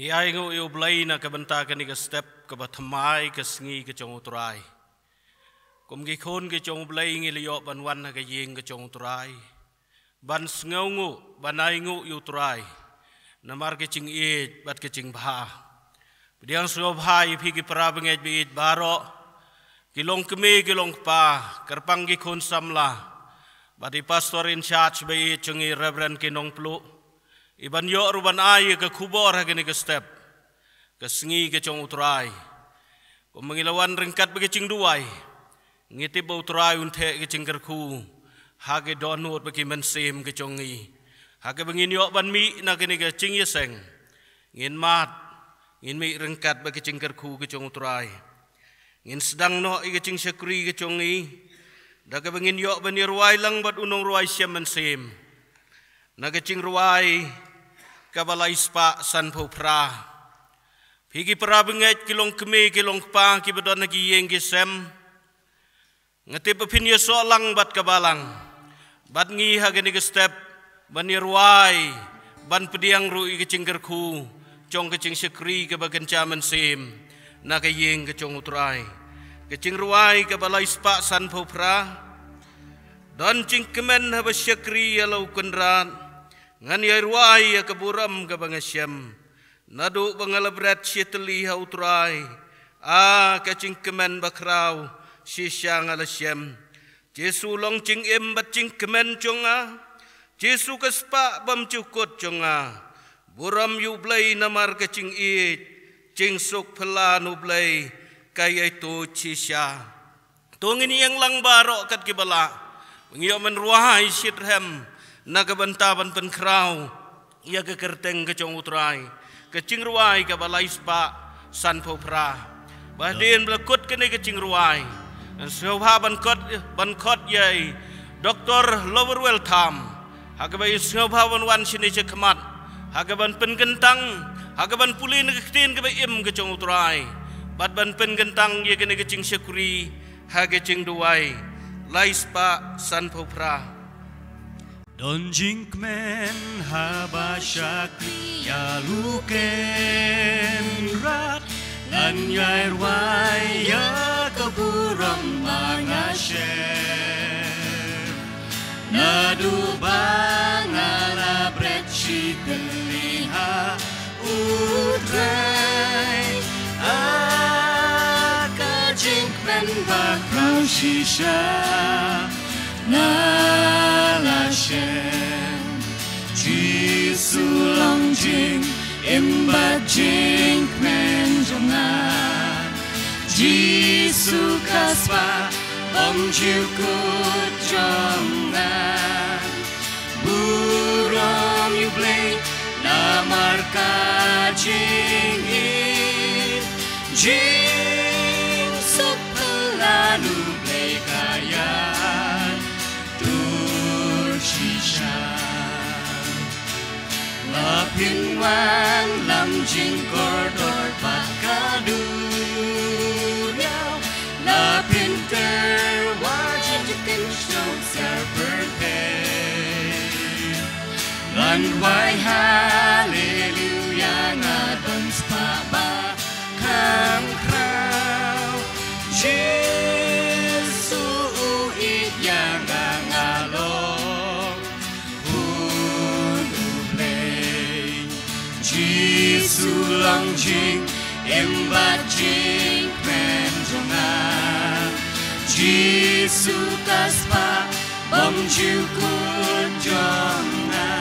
Ngi U Blei na kabanta ka Mynstep ka Nongthymmai ka Sngi ka jong Trai. Kum gi khon ka jong Blei ngi liyo ban wan na ka yeng ka jong Trai. Ban sngu banai U Trai. Namar ka ngeit bat ka Jingbha. Pdiang Sngewbha pi ki pra bengej bi baroh. Kilong keme kilong pa kerpang gi khon samla. Badi pastor in charge bi chungi Reverend ki Nongpluh. Iban yo ruban ay ke kubor ha kini ke step ke Sngi ke jong Trai. Ko mengilawan ringkat bagi Duwai. Ngiti bau Trai unte ke jingkyrkhu. Ha ke donut bagi Mynstep ke Ngi. Ha ke bengin yo ban mi na kini ke Jingiaseng. Ngin mat ngin mi ringkat bagi jingkyrkhu ke jong Trai. Ngin Sdang no ke jingkyrkhu ke Ngi. Da ke bengin yo ban Jingrwai lang bat unong ruai siam Mynstep. Na ke Jingrwai kabalai spa san pra. Pigi pra bengej kilong keme kilong pa kibadon nagi yeng skhem. Ngati pepinya solang bat kabalang. Bat ngi hagani ke step ban Jingrwai ban pediang ru ke jingkyrkhu jong ke jingkyrkhu ke bagan jaman sem na ke yeng ke jong Trai. Ke Jingrwai kabalai spa san pra. Dan jingkemen haba syakri yalau kunran. Ngan Jingrwai ya keburam ke bangasyam. Nadu bangalabrat syeteli hau Trai. Ke jingkemen bakrau syishang alasyam. Jesu long jing bat jingkemen jonga. Jesu kespa bam cukut jonga. Buram U Blei namar ke ngeit. Jingsuk Balang U Blei kaya itu cisya. Tungin yang lang baroh kat kibala. Mengiyo menruahai syidhem. Nagabantaban penkrau ia ke kerteng ke jong Trai ke Jingrwai ke balai spa san pra. Bahdin belakut kene ke Jingrwai Sngewbha ban kot yai Dr. Lower Welcome hagabai Sngewbha wan sini je kemat hagaban pengentang hagaban Pule nektin ke im ke jong Trai bad ban pengentang ye kene ke jingkyrkhu hage Duwai lai spa san pra. Don jinkmen habashakri ya luken rat lan Jingrwai ya keburam mangasher nadu bangala brechi keliha utrai aka jinkmen bakrau shisha Nalashem Jisu long jing Imba jing men jonga Jisu kaspa Om jukut jonga Buram U Blei Namar ka jingit Jing sok Balang U Blei kaya Lapin wan lam jing koridor pakadu Lapin terwajin jikin show ser birthday Landwai hallelujah ngadon spaba kang krau Jesu uit yang ngalong Jisu long jing imba jing men jonga Jisu kaspa bom jukut jonga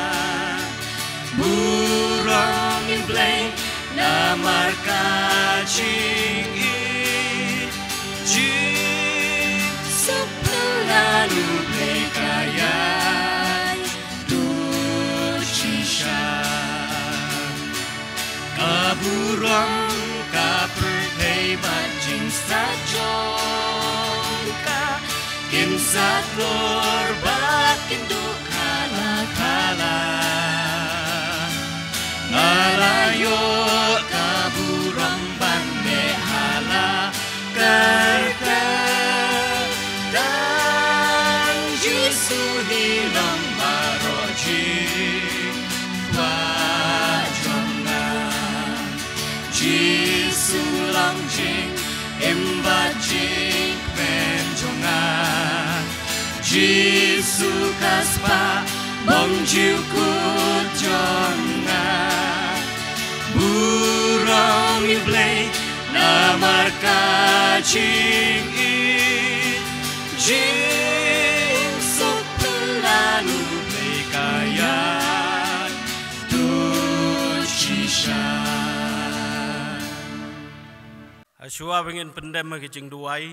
Buram U Blei namar ka jingit Jisu Balang U Blei kaya Kaburang kaperhei bajing sajongka Kinsat lor bakin dukala-kala Ngalayo kaburang bandehala Karta dan Jisu hilang baroh jing Giêsu lòng jing im ba jing ven jonga Giêsu kaspa bong jiu kut jonga Baroh U Blei na marka jing it jing sok Balang U Blei kayat tu shisha Asua pengen pendem ke Jingrwai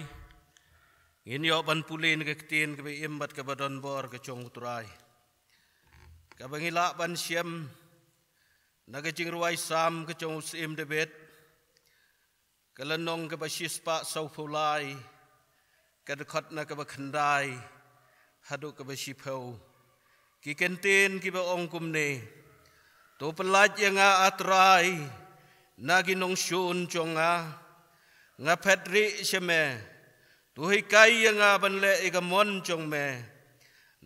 Ini ban Pule ke ketien ke imbat ke badan bor ke jong Trai Ke bangila ban siam na ke Jingrwai sam ke jong sim debet Ke lenong ke basis pak sau fulai Ke dekat na ke bakhandai Haduk ke basipau Ki kenten ki ba ong kumne To pelat yang atrai Nagi nong syun jonga Nga Pedri syame Tuhi kai yang banle ikamon chong me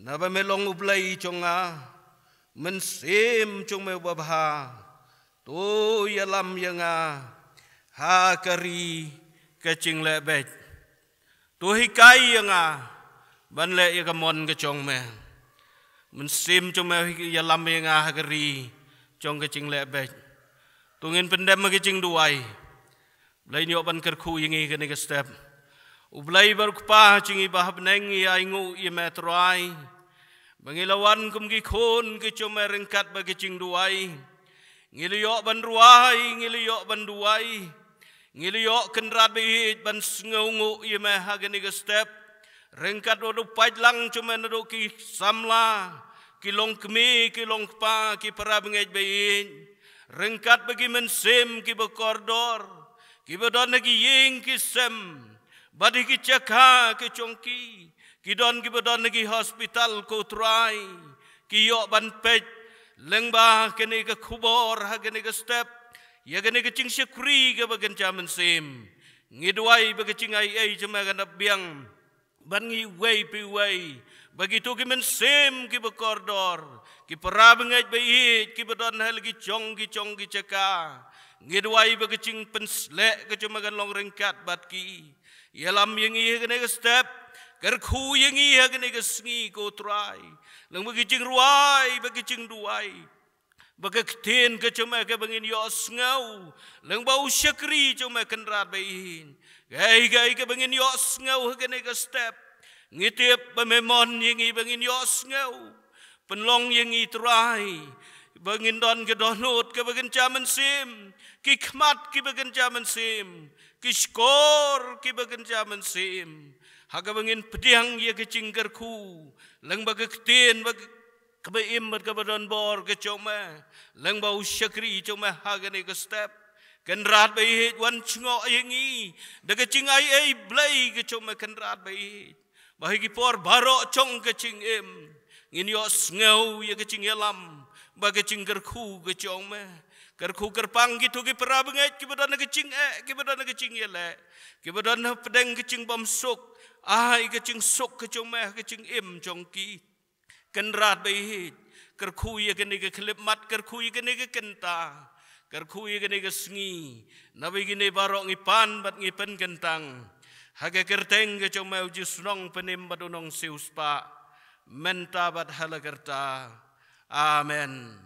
Na ba melong U Blei chonga Mynstep chong me wabha Tu yalam yang ha kari kecing lebet Tuhi kai yang banle ikamon ke chong me Mynstep chong me yalam yang ha kari chong kecing lebet Tungin pendem ke Jingrwai Blei nyok ban kyrkhu yengi ke nega step. U Blei berkepah jingi bahab nengi aingu yeme Trai. Bangilawan kumgi khon ke cuma rengkat bagi Jingrwai. Ngiliyok ban ruai, ngiliyok ban Duwai. Ngiliyok kenrat bihit ban sngeungu yeme hage nega step. Rengkat wadu pait lang cuma nadu ki samla. Ki long kemi, ki long kepa, ki para bengej bihit. Rengkat bagi Mynstep ki bekordor. Kiba don lagi yeng kisem, badi ki cakha ke chongki, ki don kiba don lagi hospital ko Trai, ki yok ban peit, lengba kene ke kubor ha kene ke step, ya kene ke jingkyrkhu ke bagan jaman sem, ngidwai baga jingai cuma kana biang, ban ngi wei pi wei, begitu ki Mynstep ki bekordor, ki perabengaj bait ki badon lagi jong ki cakha. Ngidwai bagacing penslek ke cuma kan long rengkat batki. Yalam yang iya kene ke step. Kyrkhu yang iya kene ke Sngi ko Trai. Lang bagi Jingrwai bagi Duwai. Bagi ketien ke cuma ke bangin yo sngau. Lang bau syakri cuma kan rat bayin. Gai ke bangin yo sngau kene ke step. Ngitip bamemon yang iya bangin yo sngau. Penlong yang iya Trai. Bangin don ke donut ke bangin jaman sim. Ki khmat ki bagan jaman sim, ki skor ki bagan jaman sim. Haga bangin pdiang ye ke jingkyrkhu, lang baga ketien baga kebaim bat kabadon bor ke coma, lang bau syakri coma haga ne ke step. Kenrat bayi wan cngok yengi, daga jingai Blei ke coma kenrat bayi. Bahi ki por baroh chong ke jingim, ngin yo sngau ye ke Nongialam, baga jingkyrkhu ke coma. Kyrkhu kerpang gitu ki perabengej ki badan ke ki badan ke Jingiaseng ki badan pedeng ke bomsuk ai ke sok ke cuma ke im jongki kenrat behit kyrkhu ye ke ke klip mat kyrkhu ye ke kenta kyrkhu ye ke Sngi nabi gini baroh ngipan bat ngipen kentang haga kerteng ke cuma uji sunong penim badunong siuspa menta bat halakerta amen.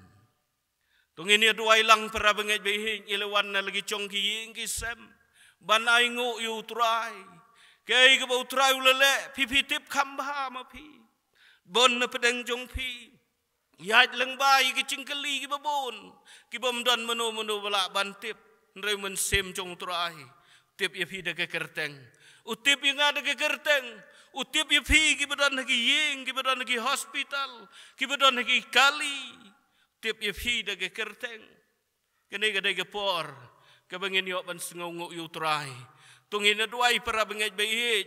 Tungin ya Duwai lang para bengej behing ilawan na lagi chongki ying kisem ban aingu yu Trai kay ke bau Trai ulele pipitip kambha ma pi bon na pedeng jong pi yat leng bai ke cingkeli ki babon ki bom don menu bala bantip ndre Mynstep jong Trai tip ye pi de ke kerteng utip yang ada ke kerteng utip ye pi ki badan lagi ying ki badan lagi hospital ki badan lagi kali Tip ye pi dage kerteng. Kene gade por. Kabangin yo ban sngeungu yu Trai. Tungin na Duwai para bengej bait.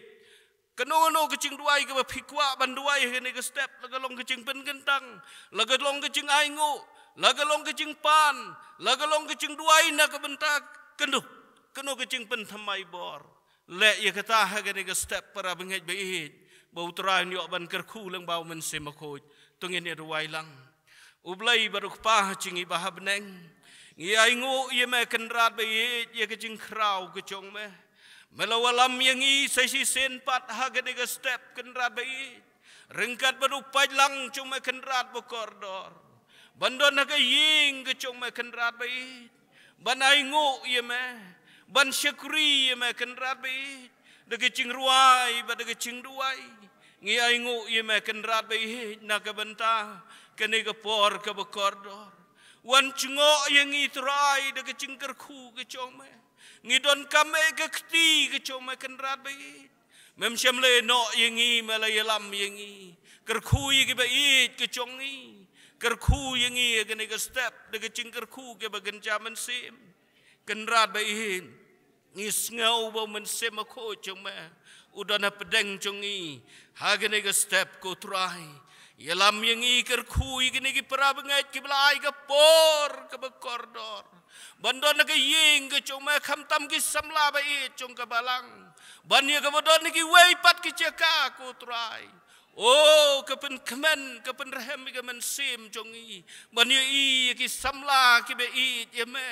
Kano kecing Duwai ke pikwa ban Duwai kene ke step lagalong kecing pen gentang. Lagalong kecing aingu. Lagalong kecing pan. Lagalong kecing Duwai na kebentak. Kano kecing pen thamai bor. Le ye kata ha kene ke step para bengej bait. Bau Trai yo ban kyrkhu lang bau Mynstep makoj. Tungin ya Duwai lang. U Blei baru kepah cingi bahab neng. ngi ai ngo ye me kan rat ba ye ke jing krau ke chong me melawalam yang i sai si sen pat ha ke ne step kan rat ba ye rengkat badu pai lang chong me kan rat ba koridor bandon ha ke ying ke chong me kan rat ba ye ban ai ngo ye me ban syakri ye me kan rat ba ye de ke Jingrwai ba de ke Duwai ngi ai ngo ye me kan rat ba ye na ke benta ke ne ke por ke ba koridor wan cungo yang i Trai de ke jingkyrkhu ke chong me ngi don kame ke kti ke chong me kan rat ba ye mem syam le no yang i Nongialam yang i kyrkhu ye ke ba i ke chong i kyrkhu yang i ke ne ke step de ke jingkyrkhu ke ba gen jaman sim kan rat ba ye ngi Sngewbha Mynstep ko chong me udana pedeng chong i ha ke ne ke step ko Trai Yalam yang i kyrkhu i gini ki ngeit ki belai ke por ke koridor bandon na ke ying ke chong me kham tam ki samla ba i chong ke balang ban ye ke bandon ki wei pat ki cheka ko Trai oh ke pen kemen ke pen rehem ke men sim chong i ban ye i ki samla ki be i ye me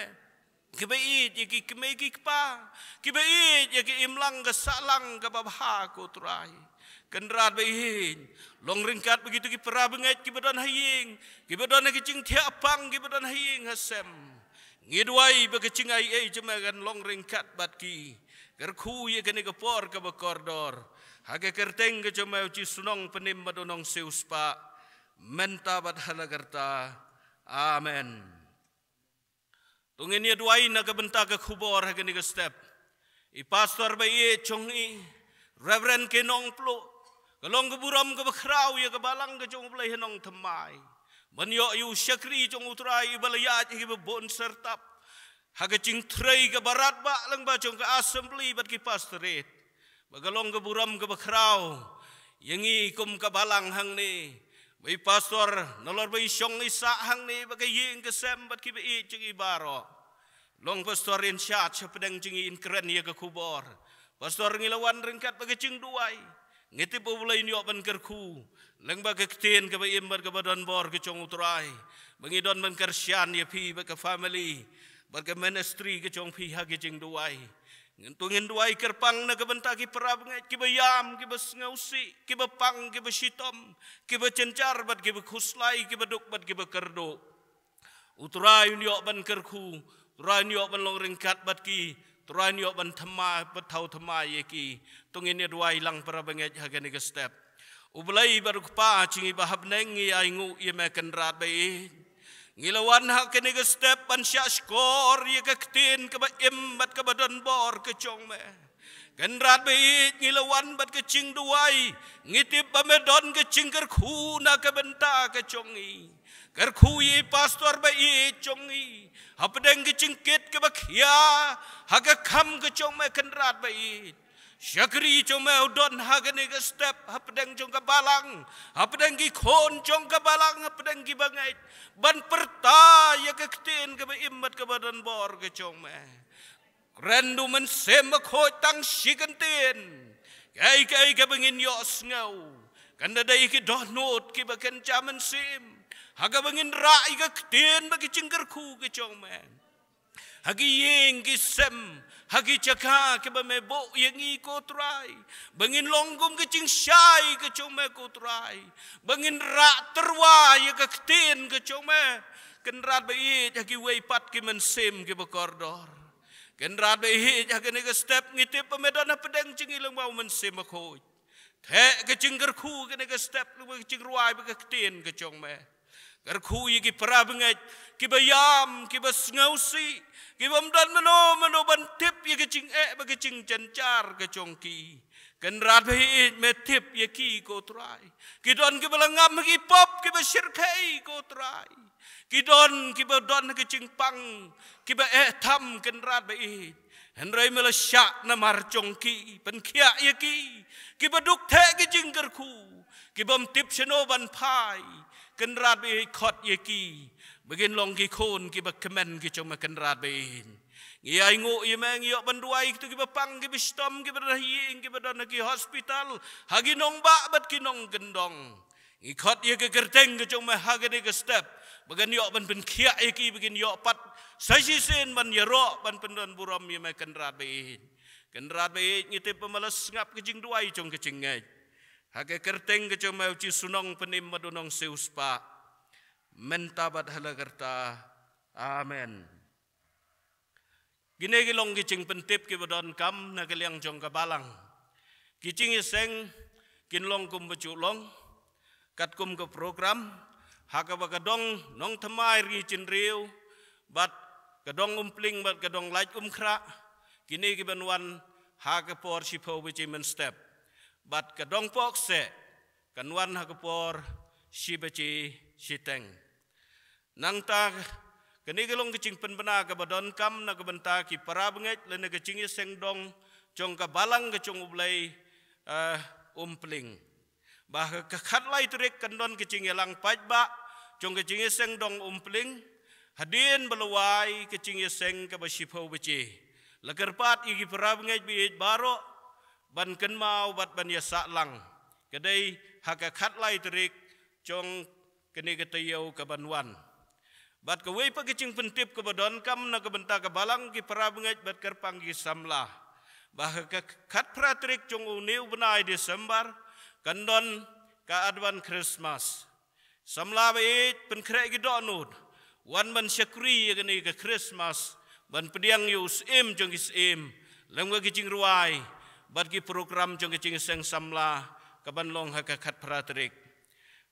ki be i ye ki me ki pa ki be i ye ki imlang ke salang ke babha ko Trai kenrat bayin long ringkat begitu ki pera bengait ki badan haying ki badan ki cing thiapang ki badan haying hasem ngi Duwai be ki cing ai jemagan long ringkat bat ki kerkhu ye kene ke por ke koridor hage kerteng ke cuma uci sunong penim badonong seuspa menta bat halagarta amen tungin ye Duwai na ke benta ke khubor hage ni ke step i pastor bayi chongi Reverend ke Nongpluh kalong ke buram ke bakrau ya ke Balang ke U Blei Nongthymmai banyo yu syakri jong Trai balayat ke bon sertap hage cing Trai ke barat ba lang ba jong ke assembly bat ki pastorate bagalong ke buram ke bakrau yangi kum ke Balang hang ni bai pastor nolor bai syong isa hang ni bagai ying ke sem bat ki bai jing i baroh long pastor in charge pedang jing i Nongkren ya ke kubor pastor ngilawan ringkat bagai jing Duwai ngeti U Blei niok ban kyrkhu leng ba ke kten ke ba imbar ke badan bor ke chong Trai bangi don ban kersian ye pi ba ke family ba ke ministry ke chong pi ha ke jing Duwai ngentungin Duwai kerpang na ke benta ki perab ngai ki ba yam ki ba ngausi ki ba pang ki ba sitom ki ba cencar bat ki ba khuslai ki ba duk bat ki ba kerdo Trai niok ban kyrkhu Trai niok ban long ringkat bat ki Trai niok ban thama patau thama ye ki tungin ye Duwai lang para benget hagani ke step U Blei baru pa cingi bahab nengi ai ngu ye me kan rat bai ngilawan hak ke ke step ban sya skor ye ke ktin ke ba imbat ke badan bor ke chong me kan rat bai ngilawan bat ke cing Duwai ngitip pamedon ke jingkyrkhu na ke benta ke chongi kyrkhu ye pastor bai chongi hapdeng ke cingkit ke bakhia haga kham ke chong me kan rat bai syakri chong me udon hagane ke step hapdeng chong ke Balang hapdeng ki khon chong ke Balang hapdeng ki bangait ban perta ya ke ktin ke immat ke badan bor ke chong me rendu men sem khoi tang sikentin kai ke bengin yo Sngeu kan dai ki donot ki baken jaman sim haga bengin rai ke ktin bagi jingkyrkhu ke chong me hagi yeng ki sem hagi caka ke ba me bo yang i ko Trai bengin longgum ke cing syai ke chong me ko Trai bengin ra terwa ye ke ktin ke chong me kenrat bai hagi wei pat ki men sim ke ba koridor kenrat bai hagi ne ke step ngitip pemedana pedeng cing ileng bau men sim ko the ke jingkyrkhu ke ne ke step lu ke Jingrwai ba ke ktin ke chong me kyrkhu ye ki pra benget ki bayam ki ba ngausi ki bam dan mano ban tip ye ke cing ba ke cing cencar ke chongki kan rat bai me tip ye ki ko Trai ki don ki balangam ki pop ki ba syirkai ko Trai ki don ke cing pang ki ba tham kan rat bai henrai mela syak na mar chongki pen khia ye ki ba duk the ke jingkyrkhu ki bam tip cheno ban phai kan rat bai khot ye ki begin long ki khon ki ba kemen ki chong ma kan rat bai ngi ai ngo ye mang yo ban Duwai tu ki ba pang ki bistom ki ba ying ki ba don ki hospital hagi nong ba bat ki nong gendong ngi khot ye ke kerteng ki chong ma hagi ke step bagan yok ban pen kia eki begin yok pat saji sen ban yerok ban pendon buram ye mai kenrat bein ngite pemalas ngap ke Jingrwai jong ke Jingai hake kerteng ke jong mau ci sunong penim madunong seuspa mentabat hala kerta amen. Gine gilong ki jing pentip ki badon kam na kaliang jong ka balang ki Jingiaseng kinlong kum beculong kat kum ke program haka bakadong Nongthymmai ri cinriu bat kadong umpling bat kadong lait kra kini ki banwan haka por sipo bici Mynstep bat kadong Pohkseh kanwan haka por sibaci Sdang nang ta kini gelong kecing penbena ke badon kam na kebenta ki para benget lene ke Jingiaseng dong jong ka balang ke Balang U Blei umpling bah ke khatlai trek kandon ke Jingialang pajba jong ke Jingiaseng dong umpling hadin Duwai ke Jingiaseng ke basipo beci lagerpat igi para benget bi baroh ban kenmau bat ban yasak lang kedai haka khatlai trek jong kini ke tayau ke banwan bat ke wei pagicing pentip ke badon kam na ke benta ke balang ki para benget bat kerpang ki samlah bah ke khat pratrik jong uneu benai Desember kandon ka advan Christmas samlah beit penkrek ki donut wan ban syakri ke ni ke Christmas ban pediang yus im jong is im lengwa ki Jingrwai bat ki program jong ki Jingiaseng samlah ke ban long ha ke khat pratrik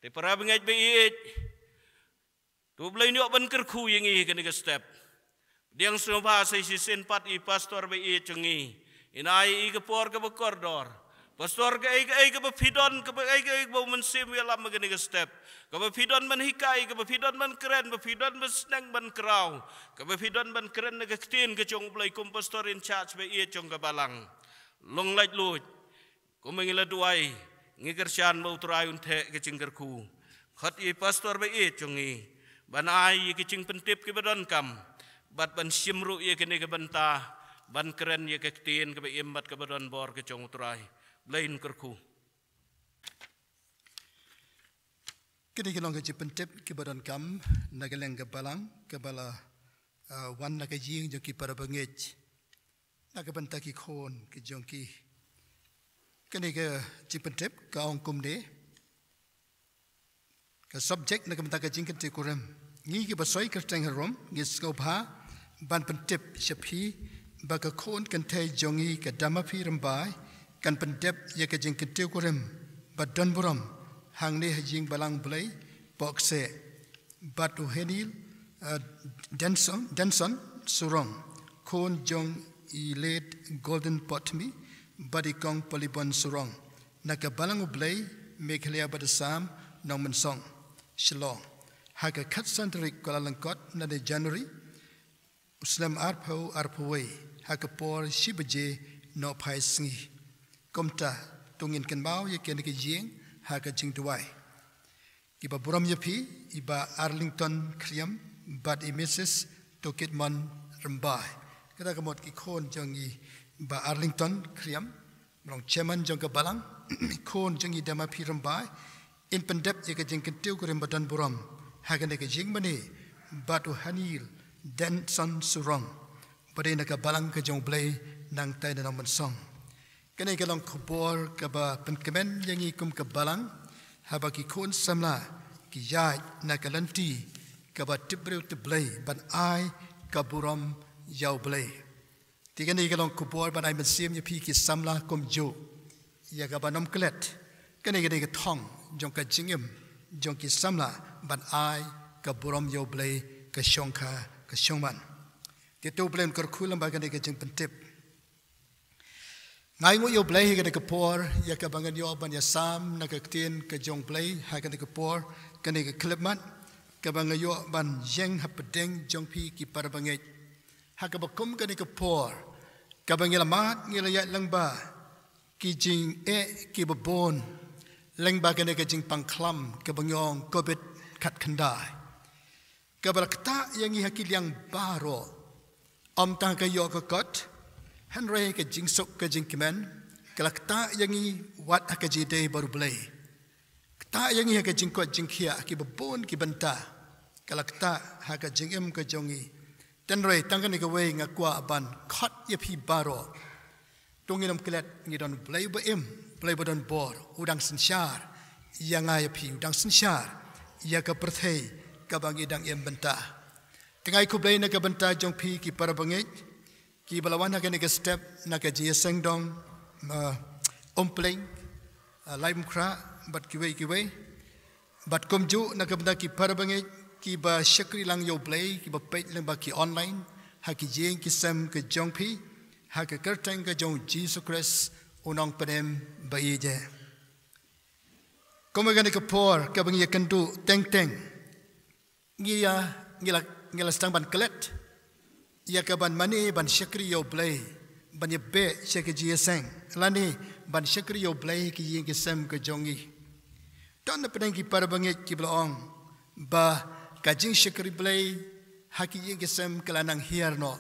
te para benget beit tu Blei nyok jingkyrkhu yang i kene ke step Pdiang Sngewbha sai sisen pat i pastor be i chungi inai i ke por ke kordor pastor ke ai ke befidon ke ai bau mensim yalam kene ke step ke befidon man hikai ke befidon man keren befidon man Sdang man krau ke befidon man keren ke tin ke jong Blei kum pastor in charge be i jong ke balang long lait lut kumengila Duwai ngi kersian mau Trai unte ke jingkyrkhu khat i pastor be i chungi banai ye kicing pentip ke badon kam bat ban simru ye kene ke benta ban keren ye ke tin ke imbat ke badon bor ke jong Trai blain kyrkhu kene ke long ke pentip ke badon kam nagaleng ke balang ke bala wan na ke jing jo ki para benget na ke benta ki khon ke jong ki kene ke pentip ka ong kum de ke subject na kemta ke jingkyrkhu ngi ke basoi ke teng rom ngi Sngewbha ban pentip shapi ba ke khon kan thai jongi ke damapi rambai kan pentip ye ke jingkyrkhu ba don buram hang ne hajing Balang U Blei Pohkseh bat u henil denson surong khon jong i late golden potmi badi kong polibon surong na ke Balang U Blei Meghalaya badasam nong mensong Shillong haka khat santrik Kuala Langkot na de January Uslam arpaway haka por shibaje no pai Sngi komta tungin kenbau ye ken ke jing haka Jingrwai iba buram yapi iba Arlington Khriam bad Mrs. Tokitman Rambai kada kamot ki khon jongi ba Arlington Khriam rong chairman jong ka balang khon jongi damapi Rambai in pendep ye ke jingkyrkhu ko badan buram hagan ke jing mani batu hanil den son surong bade na ka balang ke jong Blei nang tai na man song kene ke long khobor ka ba penkemen yangi kum ke balang haba ki khon samla ki yai na ka lanti ka ba tibreu te Blei ban ai ka buram yau Blei tikene ke long khobor ban ai mensim ye pi ki samla kum jo ya ka ba nom klet kene ke thong jong ka jingim jong ki samla ban ai ka buram yau Blei ka shongkha ka shongman ti tu blem kyrkhu lamba ka ke jing pentip ngai ngo yau Blei ka ke por ya ka bangan yo ban ya sam na ka tin ka jong Blei ha ka ke por ka ke klipmat ka bangan yo ban jeng hapdeng jong pi ki par bangai ha ka bakum ka ke por ka bangila mat ngila ya langba ki jing ki babon leng bagan ke jing pangklam ke bangyong kobit kat kandai ke balakta yang i hakil yang baroh om tang ke yo ke kot hanre ke jing sok ke jing kemen ke lakta yang i wat ke jide baru Blei kta yang i ke jing kot jing khia ki babon ki benta kalakta haka jingem ke jongi tenrei tangkan ke wei ngakwa ban khot ye phi baroh tunginam klet ngidon blei ba em blei bodon bor udang sinsyar yanga ye phi udang sinsyar ya ka perthei ka bangi dang em benta tengai ku blei na ka benta jong phi ki parabangit ki balawan na ke step na ka Jingiaseng dong ompling laim kra bat kiwei bat komju na ka benta ki parabangit kiba syakri lang yo blei kiba peit lang ba ki online ha ki jing ki sem ke jong phi ha ke kerteng ke jong Jesus Christ unong pedem ba je komagane ke por ka bang ye kendu teng ngila stang ban kelet ya ka ban mani ban syakri yo blei ban ye be syakri Jingiaseng lani ban syakri yo blei ki jing ki sem ke jongi ton na pedeng ki parabangit ki blaong ba kajing syakri blei haki jing ki sem kelanang hiarno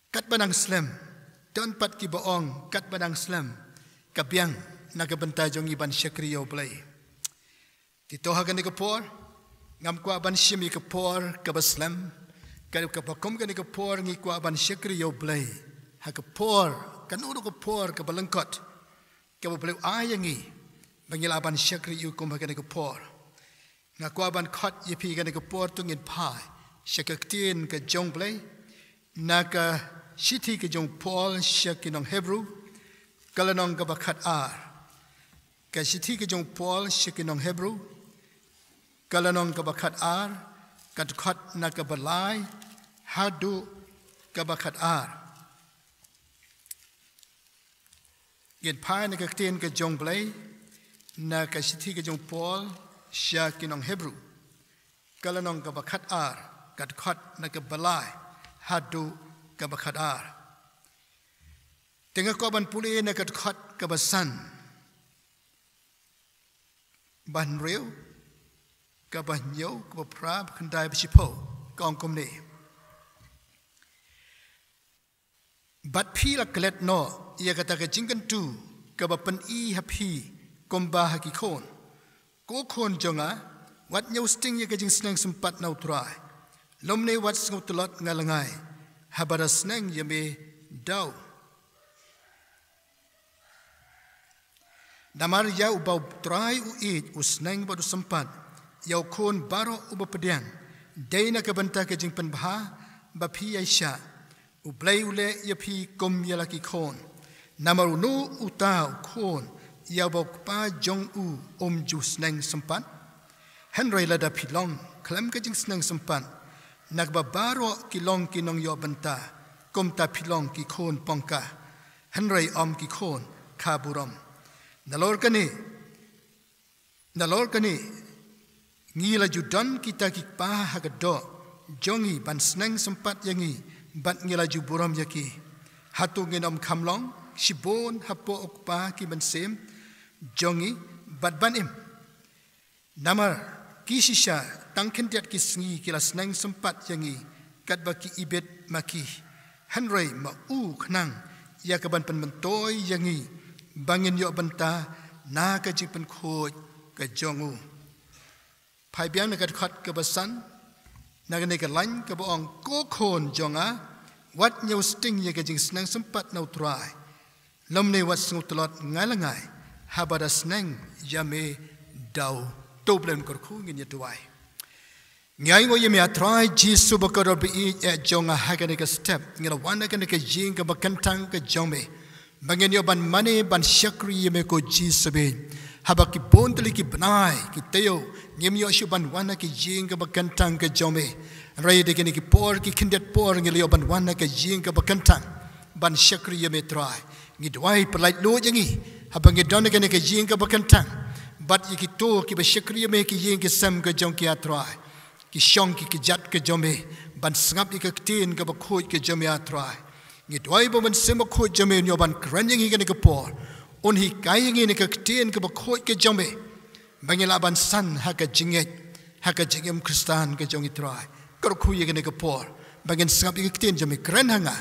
kat banang slam don pat ki boong kat banang slam kabiang na ka benta jongi ban syakri yo blei tito hagan ni kapor ngam kwa ban syimi kapor ka baslam ka pakom ka ni kapor ngi kwa ban syakri yo blei ha kapor kanuro kapor ka balengkot ka blei ayangi bangila ban syakri yo kum hagan ni kapor ngakwa ban khot ye phi kan ke por tungin phai syakaktin ke jong blei naka shithi ke jong Paul syakinong Hebrew kalanong ka bakhat ar ka shithi ke jong Paul syakinong Hebrew kalanong ka bakhat ar kat khot naka balai hadu ka bakhat ar yen phai naka tin ke jong blei naka shithi ke jong Paul syakinong Hebrew kalanong ka bakhat ar kat khot na ka balai hadu ka bakhat ar tengah ko ban pule na kat khot ka basan ban reu ka ban yo ka prab khandai bisipo kong komne bat phi la klet no ia kata ka jingkan tu ka ba pan i hapi komba hakikon ko khon jonga wat nyau sting ye kajing sneng sempat nau trai lomne wat sngu telot ngalangai habara sneng ye me dau damar ya ubau trai u it usneng badu sempat yau khon baroh u Pdiang deina ka banta kajing penbha ba phi aisha u blei ule ye phi kom ye laki khon namaru nu utau khon ya bok pa jong u ju sneng sempat henry lada pilong klem ke jing sneng sempat nak ba baro kilong kinong yo benta kom ta pilong ki khon pongka henry ki khon khaburam nalor kani ngila judan kita ki pa hagado jongi ban sneng sempat yangi bat ngila ju buram yaki hatu ngenom khamlong shibon hapo okpa ki ban sem jongi bat banim namar kisisha tangkentiat ki sngi kila sneng sempat yangi kat baki ibet maki henry ma u khnang ya ka ban pen mentoi yangi bangin yo benta na ka jing pen khoj ka jongu phai biang na kat khat ka basan na ka ne ka lan ka boong ko khon jonga wat nyau sting ye ka jing sneng sempat nau trai lomne wat sngu telot ngalangai habada sneng yame dau toblen korkhu ngin ye Duwai ngai ngo yeme Trai jisu bakor bi e jonga hagane ka step ngila wana ka ne ka jing ka bakantang ka jome bangin yo ban mane ban syakri yeme ko jisu be habaki bontli ki banai ki teo ngem yo shu ban wana ki jing ka bakantang ka jome rai de ki por ki kindet por ngila yo ban wana ka jing ka bakantang ban syakri yeme Trai ngi Duwai perlait lo jangi habang don ka ne ka jing ka bakantang bat iki to ki ba syakri yeme ki jing ki sam ka jong ki Trai ki shong ki jat ke jome ban sngap ki tin ka ba khoj ke jome Trai ngi Duwai bo ban sem khoj jome nyo ban kranyang hi ka por on hi kai ngi ne ka tin ka ba khoj ke jome bangila ban san ha ka jinget ha ka jingem kristan ka jong Trai kor khu ye ka por bangin sngap ki tin jome kran hanga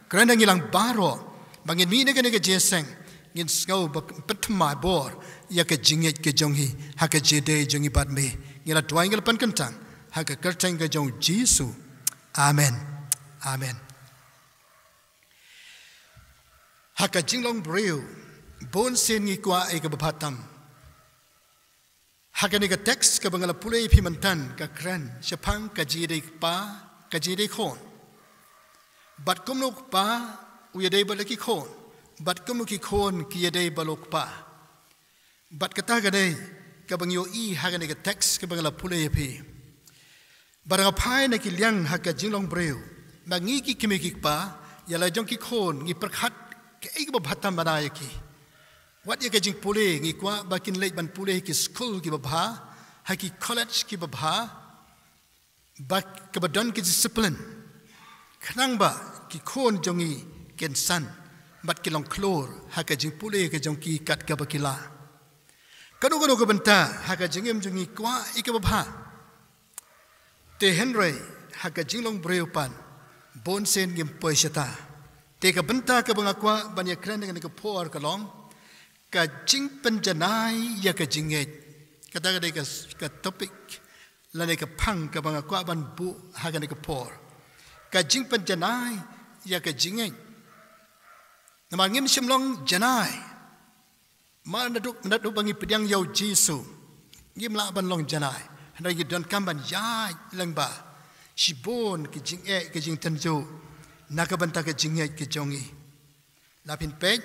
kran ngi lang baroh bangin mi ne ka Jingiaseng ngin skau ba patma bor ya ka jinget ke jong hi ha ka jede jongi bat me ngila Duwai ngil pan kantang haka kerteng ke jong Jesu. Amen. Amen. Haka jinglong breu bon sen ngi kwa e ke bapatam. Haka ni ke teks ke bangala Pule pi mantan ka kren sepang ka jide pa ka jide khon. Bat kumnuk pa uyade balaki khon. Bat kumnuk ki khon ki yade balok pa. Bat kata kadai ka bangyo i haka ni ke teks ke bangala Pule pi. Barang apai na ki liang haka jinglong breu mangi ki kimikik pa yala jong ki khon ngi perkhat ke e ke bapatam banaya ki. Wat ye ke jing Pule ngi kwa bakin late ban Pule ki school ki babha ha ki college ki babha bak ke badon ki discipline khnang ba ki khon jongi ken san bat ki long klor ha ke jing Pule ke jong ki kat ka bakila kanu kanu ke benta ha ke jingem jongi kwa i ke babha te Henry ha ke jing long breu pan bon sen ngim poisata te ke benta ke bangakwa ban ye kren dengan ke por ka long ka jing penjanai ya ka jinget kata ka topik lane ka phang ka banga kwa ban bu ha ka ne ka por ka jing penjanai ya ka jinget nama ngim simlong janai ma naduk bangi pediang yau Jesu ngim la ban long janai handa yi don kam ban ya lengba sibon ki jing ke jing tanjo nakabanta ka jinget ke jongi lapin pej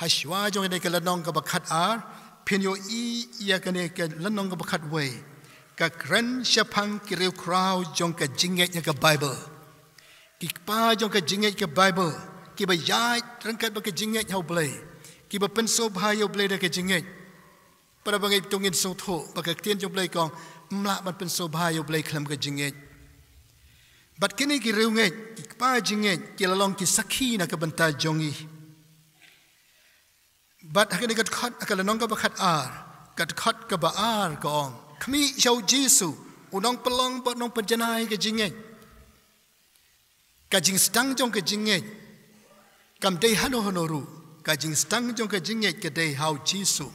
Hashwa jong ne ke lanong ka bakhat ar pinyo i ya ka ne ke lanong ka bakhat we ka kren shapang ki rew crowd jong ka jinget ya ka Bible ki pa jong ka jinget ka Bible ki ba ya trangkat ba ka jinget hau blei ki ba penso bha yo blei da ka jinget para bangai tungin so tho ba ka tien jong blei kong mla ban penso bha yo blei khlam ka jinget bat kini ki rew nget ki pa jinget ki lalong ki sakhi na ka banta jongi But hakani kat khat akala nong ka bakhat ar kat khat ka ba ar kong kami shau Jesu unong pelong ba nong penjanai ka jinget ka jing stang jong ka jinget kam dei hano honoru ka jing stang jong ka jinget ka dei hau Jesu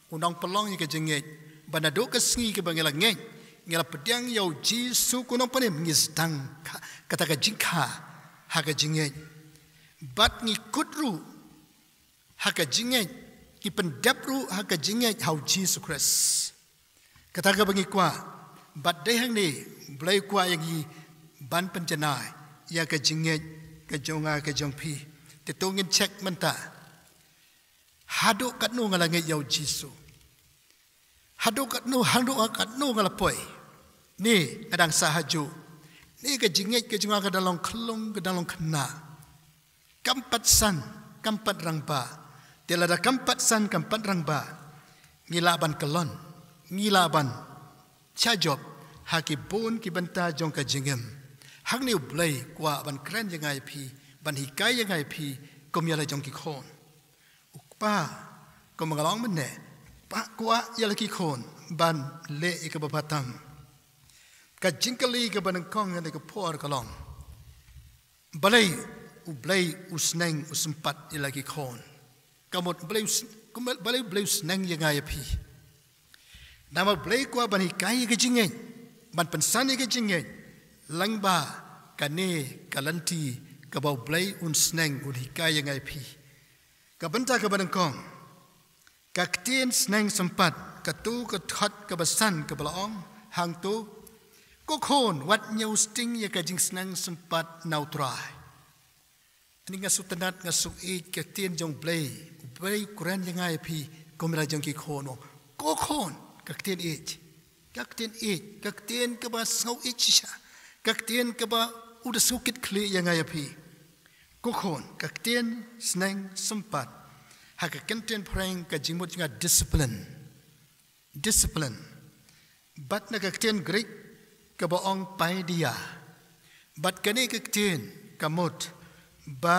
unong pelong ka jinget banado ka sngi ka bangela nget ngela pediang yau Jesu kunong panem ngi stang kata ka jingkha ha ka jinget bat ngi kutru haka jinget ki pendapru haka jinget hau Jesus Christ kata ka bangi kwa bat dei hang ni blai kwa yang i ban penjanai ya ka jinget ka jonga ka jongpi te tongin check menta hado kat nu ngala ngai yau Jesus hado kat nu ngala poi ni adang sahaju ni ka jinget ka jonga ka dalong khlong ka dalong khna kampat san kampat rangpa Telada kampat san kampat rangba ngilaban kelon ngilaban chajob haki bon ki banta jong ka jingem hak ni blai kwa ban kren jangai phi ban hikai jangai phi kom yala jong ki khon ukpa kom ngalong men ne pa kwa yala ki khon ban le ik ba batam ka jingkali ka ban kong ne ka por kalong balai u blai u sneng u sempat yala ki khon kamot balai bleu Snang yang ay pi nama blai kwa ban hikai ke jinget ban pensan ke jinget langba kane kalanti ka bau blai un Snang un hikai yang ay pi ka banta ka ban kong ka ktien Snang sempat ka tu ka that ka basan ka balaong hang tu ko khon wat nyau sting ya ka jing Snang sempat nau Trai ani nga sutanat nga suit ka tien jong blai Blai Quran yang ay pi komera jong ki khono ko khon kakten ka ba sau ich sha kakten ka ba uda sukit kli yang ay pi ko khon kakten Snang sempat ha ka kenten prang ka jingmut nga discipline bat na kakten great ka ba ong pai dia bat kane kakten kamot ba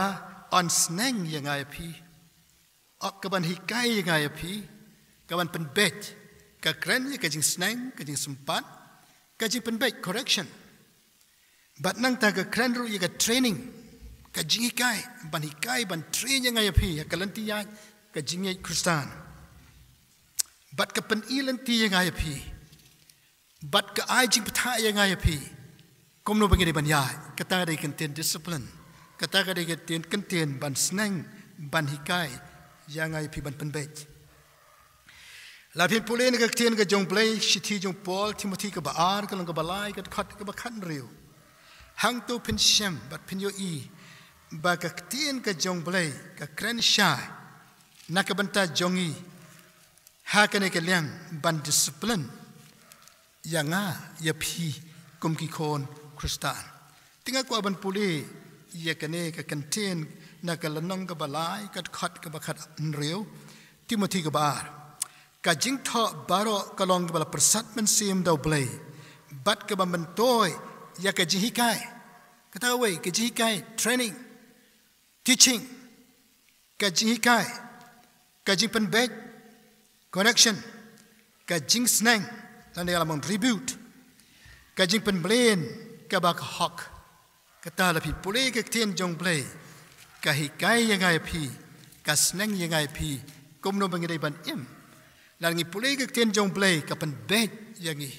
on Snang yang ay pi kaban hikai yang ay pi kaban penbet ka kren ka jing Snang ka jing sempat ka jing penbet correction bat nang ta ka kren ru ka training ka jing hikai ban train yang ay pi ka lanti ya ka jing Kristan bat ka pen ilan ti yang ay pi บัดก็อายจิงปะทะยังไงพี่กมโนบังเกได้บรรยายกระตาได้กันเตียน discipline กระตาก็ได้กันเตียนบันสนังบันฮิกายยังไงพี่บันเป็นเบจลาพินปูเลนก็เตียนก็จงเปลยชิทีจงปอลทิโมธีก็บาอาร์ก็ลงก็บาไลก็ขัดก็บาขันเร็วหังตัวพินเชมบัดพินโยอีบากเตียนก็จงเปลยก็เครนชายนักบันตาจงอีหากันในกันเลี้ยงบัน discipline ยังง่ายาพีกุมกิโคนคริสตานติงกว่าบันปุลียากันเนกับกันเทนนักละนองกับบาลายกับขัดกับบขัดเรียวทิโมธีกับบาร์กับจิงทอบาร์กับลองกับบาลประสัดมันเสียมดาวเบลย์บัดกับมันโต้ยากับจิฮิกายกับท้าไว้กับจิฮิกาย training teaching กับจิฮิกายกับจิงเป็นเบจ connection กับจิงสแนงแล้วในละมัน tribute กับจิงเป็นเบลนกับบักฮอกกับตาละพี่ปุเลกับเทียนจงเบลกับฮิกายยังไงพี่กับสแนงยังไงพี่กุมโนบังเกได้บันอิมแล้วงี้ปุเลกับเทียนจงเบลกับเป็นเบจยังงี้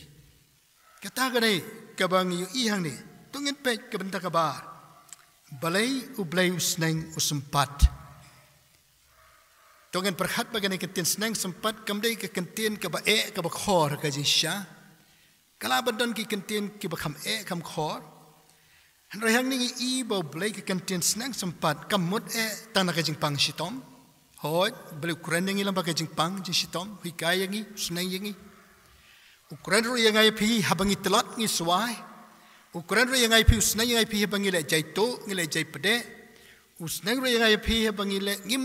กับตาก็ได้กับบังอยู่อีหังนี่ต้องเงินเบจกับเป็นตะกบาร์เบลอุเบลอุสแนงอุสมปัดต้องเงินประคัดบังเกได้กับเทียนสแนงสมปัดกำได้กับเทียนกับบักกับบักคอร์กับจิชากลาบันดอนกับเทียนกับบักคำคำคอร์ฮันไรหังนี่อีบ่เบลกับเทียนสแนงสมปัดกำมดตั้งนักจิงปังชิตอมหอยเบลอุเครนยังงี้ลำบากจิงปังจิงชิตอมฮิกายยังงี้สแนงยังงี้อุเครนรู้ยังไงพี่ฮับังอิตลัดงี้สวายอุเครนรู้ยังไงพี่สแนงยังไงพี่ฮับังอิเล่ใจโตงี้เล่ใจประเดอุสแนงรู้ยังไงพี่ฮับังอิเล่งิม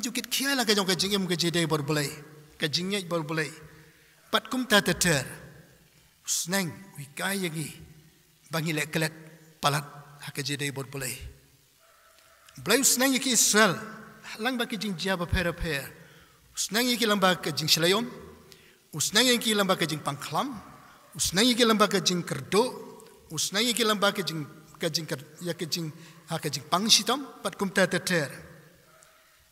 จูคิดเขี้ยละกับจงกับจิงอิมกับจีเดย์บ่เบลกับจิงเงยบ่เบลปัดกุมตาเตอร์สแนงฮิกายยังงี้บังอิเล่เกล็ดpalat hak jadi bot boleh. Belai senang iki Israel, lang baki jing jaba pera. Senang iki lang baki jing Shilayom, senang iki lang baki jing Pangklam, senang iki lang baki jing Kerdo, senang iki lang baki jing hak jing Pangshitom, pat kumta ter.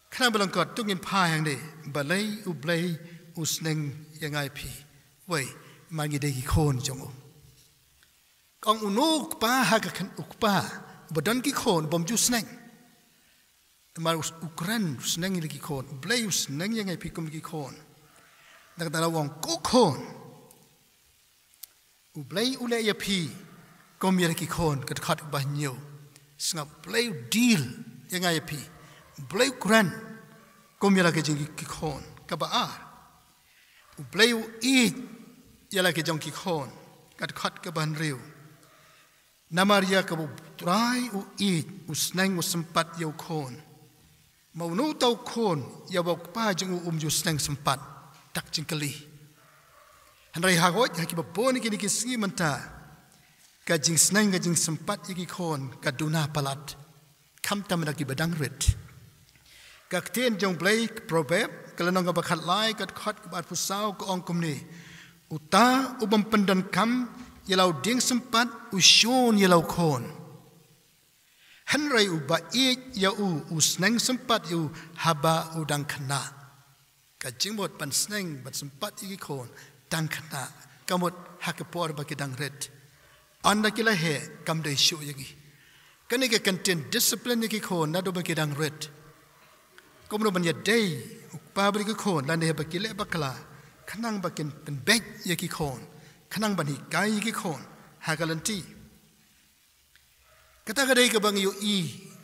Kenapa belang kot tungin pa yang ni, balai u blai senang yang IP, wei magi degi kon jongo. Kong unuk pa hakakan ukpa badan ki khon bom ju sneng mar ukran sneng ki khon blai sneng yang ai pikum ki khon dak dala wong ko khon u blai ule ya pi kom yer ki khon kat khat ba nyo snap blai deal yang ai pi blai ukran kom yer ki jing ki khon ka ba a u blai u i yala ki jong ki khon kat khat ka ban riu Namaria kabu Trai u eat u Snang u sempat yau kon. Mau nu tau kon ya bok pa jeng u ju Snang sempat tak jengkeli. Handrai hagot haki baboni kini kisngi menta. Ka jing Snang ka jing sempat yaki kon ka duna palat. Kam tam lagi badang red. Ka ktien jong blai probab kalanong ka bakhat lai ka khat ka bat pusau ka ong kumni. Uta u pendan kam yalau ding sempat usyun yalau kon. Henry u bait ya u sneng sempat u haba u dang kena. Kajing mot pan sneng bat sempat iki kon dang kena. Kamot hakapor bagi dang red. Anda kila he kam dei syu yagi. Kani ke content discipline iki kon nado bagi dang red. Komno ban ya dei u pabri ki kon lan he bagi le bakla. Kanang bakin pen beg yaki kon. Kanang bani kai ki kon hagalanti kata kadai ka bang yu i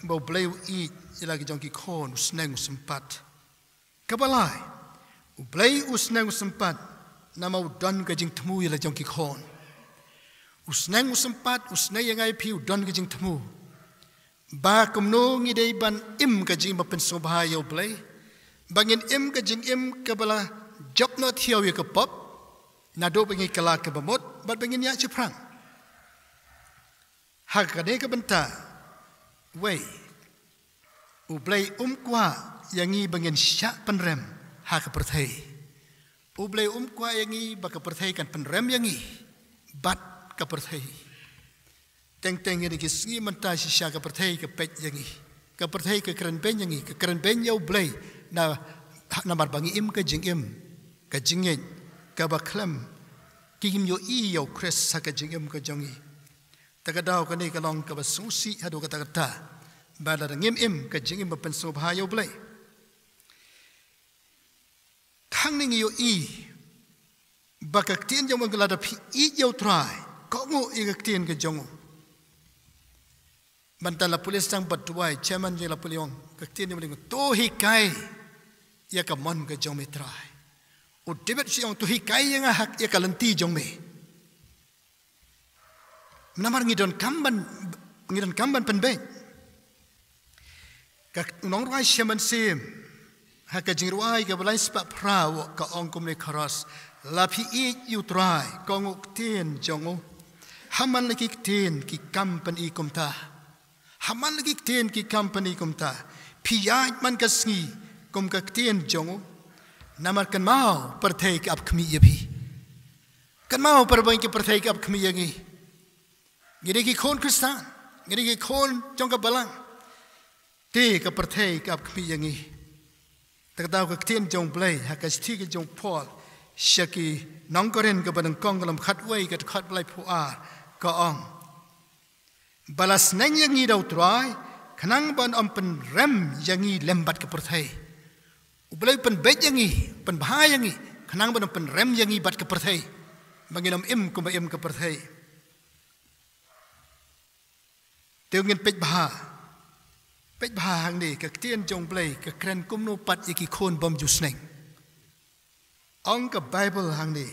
bo blai u i ila ki jong ki kon sneng sempat kabalai u blai u sneng sempat nama u don ka jing tmu ila jong ki kon u sneng sempat u sneng yang ai pi u don ka jing tmu ba kumno ngi dei ban im ka jing ba pen sobha yo blai bangin im ka jing im kabala job not hiaw ka pop Nado pengi kelak ke bamot, bat pengi niat ceprang. Hak kadai ke benta, wei, ublai kwa yangi bangin syak penrem hak perthai. Ublai kwa yangi baka perthai kan penrem yangi, bat ke perthai. Teng ini kisngi menta syak ke perthai ke peit yangi, ke perthai ke keren ben yangi, ke keren ben ya ublai na namar bangi im ke jing ngeit. Kabaklam kim yo i yo Chris haka jingim ka jongi takadaw ka ni kalong ka basusi hadu ka takata bala ngim im ka jingim ba penso bha yo blei khang ning yo i bakak tien jong ngala da phi i yo trai ko ngo i ka tien ka jongo bantala pulis tang Duwai chairman je la puliong ka tien ni mling to hi kai ya ka mon ka jong me trai o debet siong to hi kai yang hak ya ka lenti jong me namar ngidon kamban penbe ka Nongruai chairman sim hak ka Jingrwai ka balai spa prawo ka ong kum le kharas la phi I yu trai ko ngok tien jongo haman lagi tien ki company kumta haman lagi tien ki company kumta piyaj man ka sngi kum ka tien jongo namar kan mau perthai ka ap khmi ye bhi kan mau perbai ki perthai ka ap khmi ye ngi ngire ki khon kristan ngire ki khon jong ka balang te ka perthai ka ap khmi ye ngi takdaw ka tien jong blei ha ka sti ki jong Paul shaki Nongkren ka banang kong lam khatwai ka khat blai puar ka ong balas nang yang ngi daw Trai khanang ban pen rem yang ngi lembat ka perthai U Blei pen bet yang ngi pen bha yang ngi khanang ban pen rem yang ngi bat ka perthai banginam im ka im ka perthai teu ngin pet bha hang ni ka tien jong Blei ka kren kum no pat iki khon bom ju sneng ong ka Bible hang ni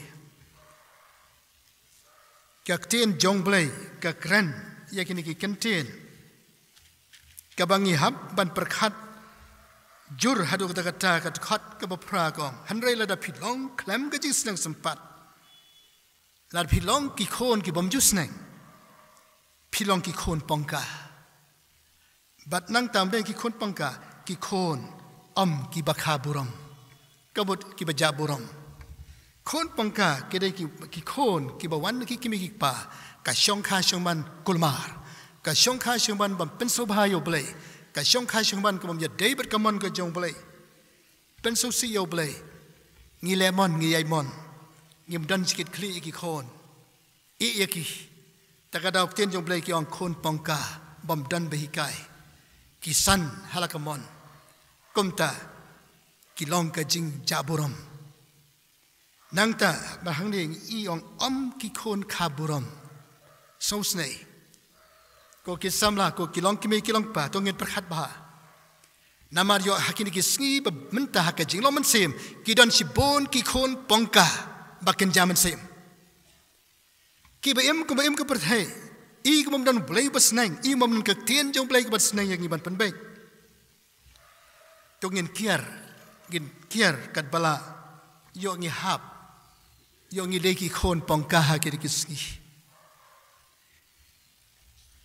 ka tien jong Blei ka kren yakini ki kentien ka bangi hab ban perkhat jur hadu kata ka khat ka bapra kong hanrei la da philong klem ka jing sneng sempat la philong ki khon ki bom ju sneng philong ki khon pongka bat nang tam den ki khon pongka ki khon ki bakha buram kabut ki baja buram khon pongka ke dei ki khon ki bawan ki kimi ki pa ka shong kha shong man kulmar ka shong kha shong man bam penso bha yo blei ka shong kha shong man ko bam ya David ka mon ka jong blei penso si yo blei ngi lemon ngi yai mon ngim dan sikit kli ki khon I yaki takadaw tien jong blei ki ong khon pongka bam dan behi kai ki san halakamon kumta ki long ka jing jaburam nangta bahang ding I ong ki khon khaburam so snei ko ki samla ko ki long ki me ki long pa to ngin perkhat ba namar yo hakini ki sngi ba menta hak jing lo man sem ki don si bon ki khon pongka baken jaman sem ki ba em ko perthai I ko mom dan Blei ba sneng I mom nan ka tien jong Blei ba sneng yang ban penbe to ngin kiar kat bala yo ngi hap yo ngi le ki khon pongka ha ki sngi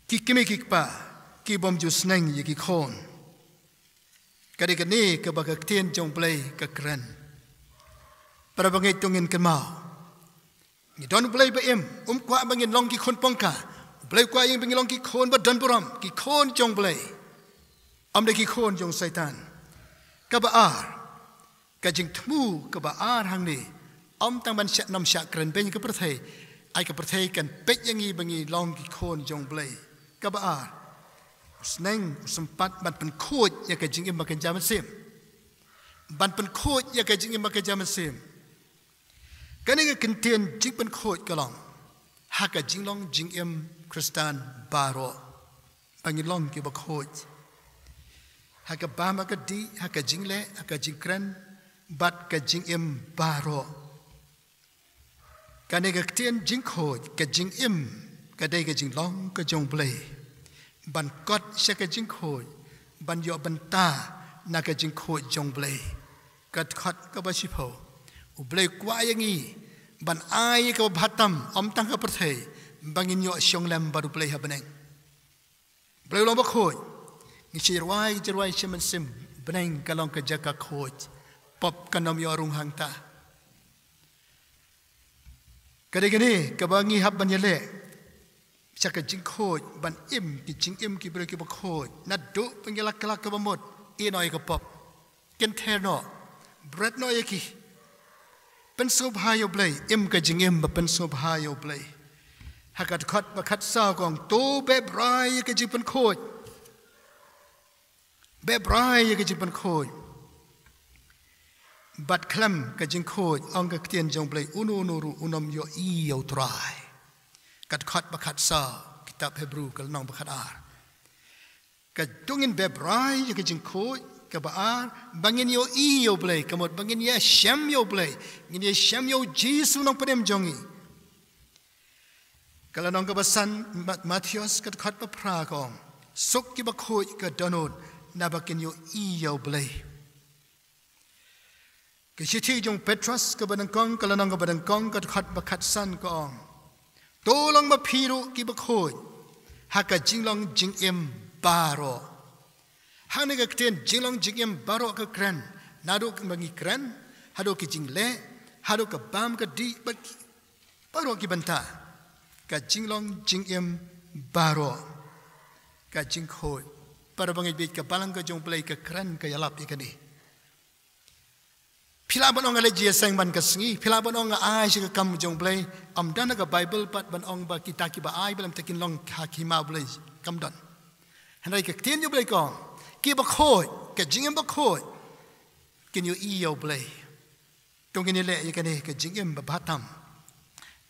ki kimi ki pa ki bom ju sneng ye ki khon kadi kani ka ba ka tien jong Blei ka kran para bangai tungin kan mau ni don Blei ba em kwa bangin long ki khon pongka Blei kwa yang bangin long ki khon ba don buram ki khon jong Blei de ki khon jong saitan ka ba ar ka jing thmu ka ba ar hang ni tang ban sha nam sha kran ben ka perthai ai ka perthai kan pet yang ngi bangi long ki khon jong Blei ka ba ar sneng sempat ban pen khot ya ka jing im ba kan jaman sim ban pen khot ya ka jing im ba kan jaman sim kan nga kentien jing pen khot ka long ha ka jing long jing im kristan baroh bangi long ki ba khot ha ka ba ma ka di ha ka jing le ha ka jing kran bat ka jing im baroh kan nga kentien jing khot ka jing im ka dei ka jing long ka jong Blei ban kot sha ka jing khot ban yo ban ta na ka jing khot jong Blei kat khat ka ba shi pho U Blei kwa yang ngi ban ai ka bhatam tang ka perthai bangin yo shong lam baru Blei ha beneng Blei lo ba khot ngi Jingrwai shemen sim beneng ka long ka jaka khot pop kanom yo rung hang ta kade gani ka bangi hab ban yele chaka jing khot ban im ki jing im ki Blei ki ba khot na do pengelak kelak ka bamot I noi ka pop ken the no bread no yaki เป็นโซบายเบลย์กับจิงบเป็นโซบายเบลย์หากขัดมาขัดสาวกองโตแบบไรกับจิงเป็นโคตรแบบไรกับจิงเป็นโคตรบัดคลำกับจิงโคตรองกับเตียนจงเบลย์อุนูรุอุนมโยอีเอาตรายกัดขัดมาขัดสาวคิดตับเฮบรูกับน้องบักขัดอาร์กับตรงนี้แบบไรกับจิงโคตรกับอาร์บางเงี้ยอีเอาเบลย์กับหมดบางเงี้ยแชมโยเบลย์เงี้ยแชมโยจีสุน้องประเดมจงอีkalau nong kebasan Matius kat khat pa pra kong sok ki ba khoi ka donot na ba kin yo I yo blei ke chithi jong Petrus ka ban kong kalau nong ka ban kong kat khat ba khat san kong to long ma phiru ki ba khoi ha ka jinglong jing em baro ha ne ka ten jinglong jing em baro ka kran na do ka ngi kran ha do ki jingle ha do ka bam ka di ba baro ki banta ka jinglong jing em baro ka jing khoi para bangai bit ka balang ka jong play ka kran ka yalap ikani phila ban ong ale Jingiaseng ban ka sngi phila ban ong ai shi ka kam jong play am dan ka bible pat ban ong ba kita ki ba ai balam takin long ha ki ma play kam dan hanai ka tien jo play kong ki ba khoi ka jing em ba khoi kin yo I yo play tong ni le ikani ka jing em ba batam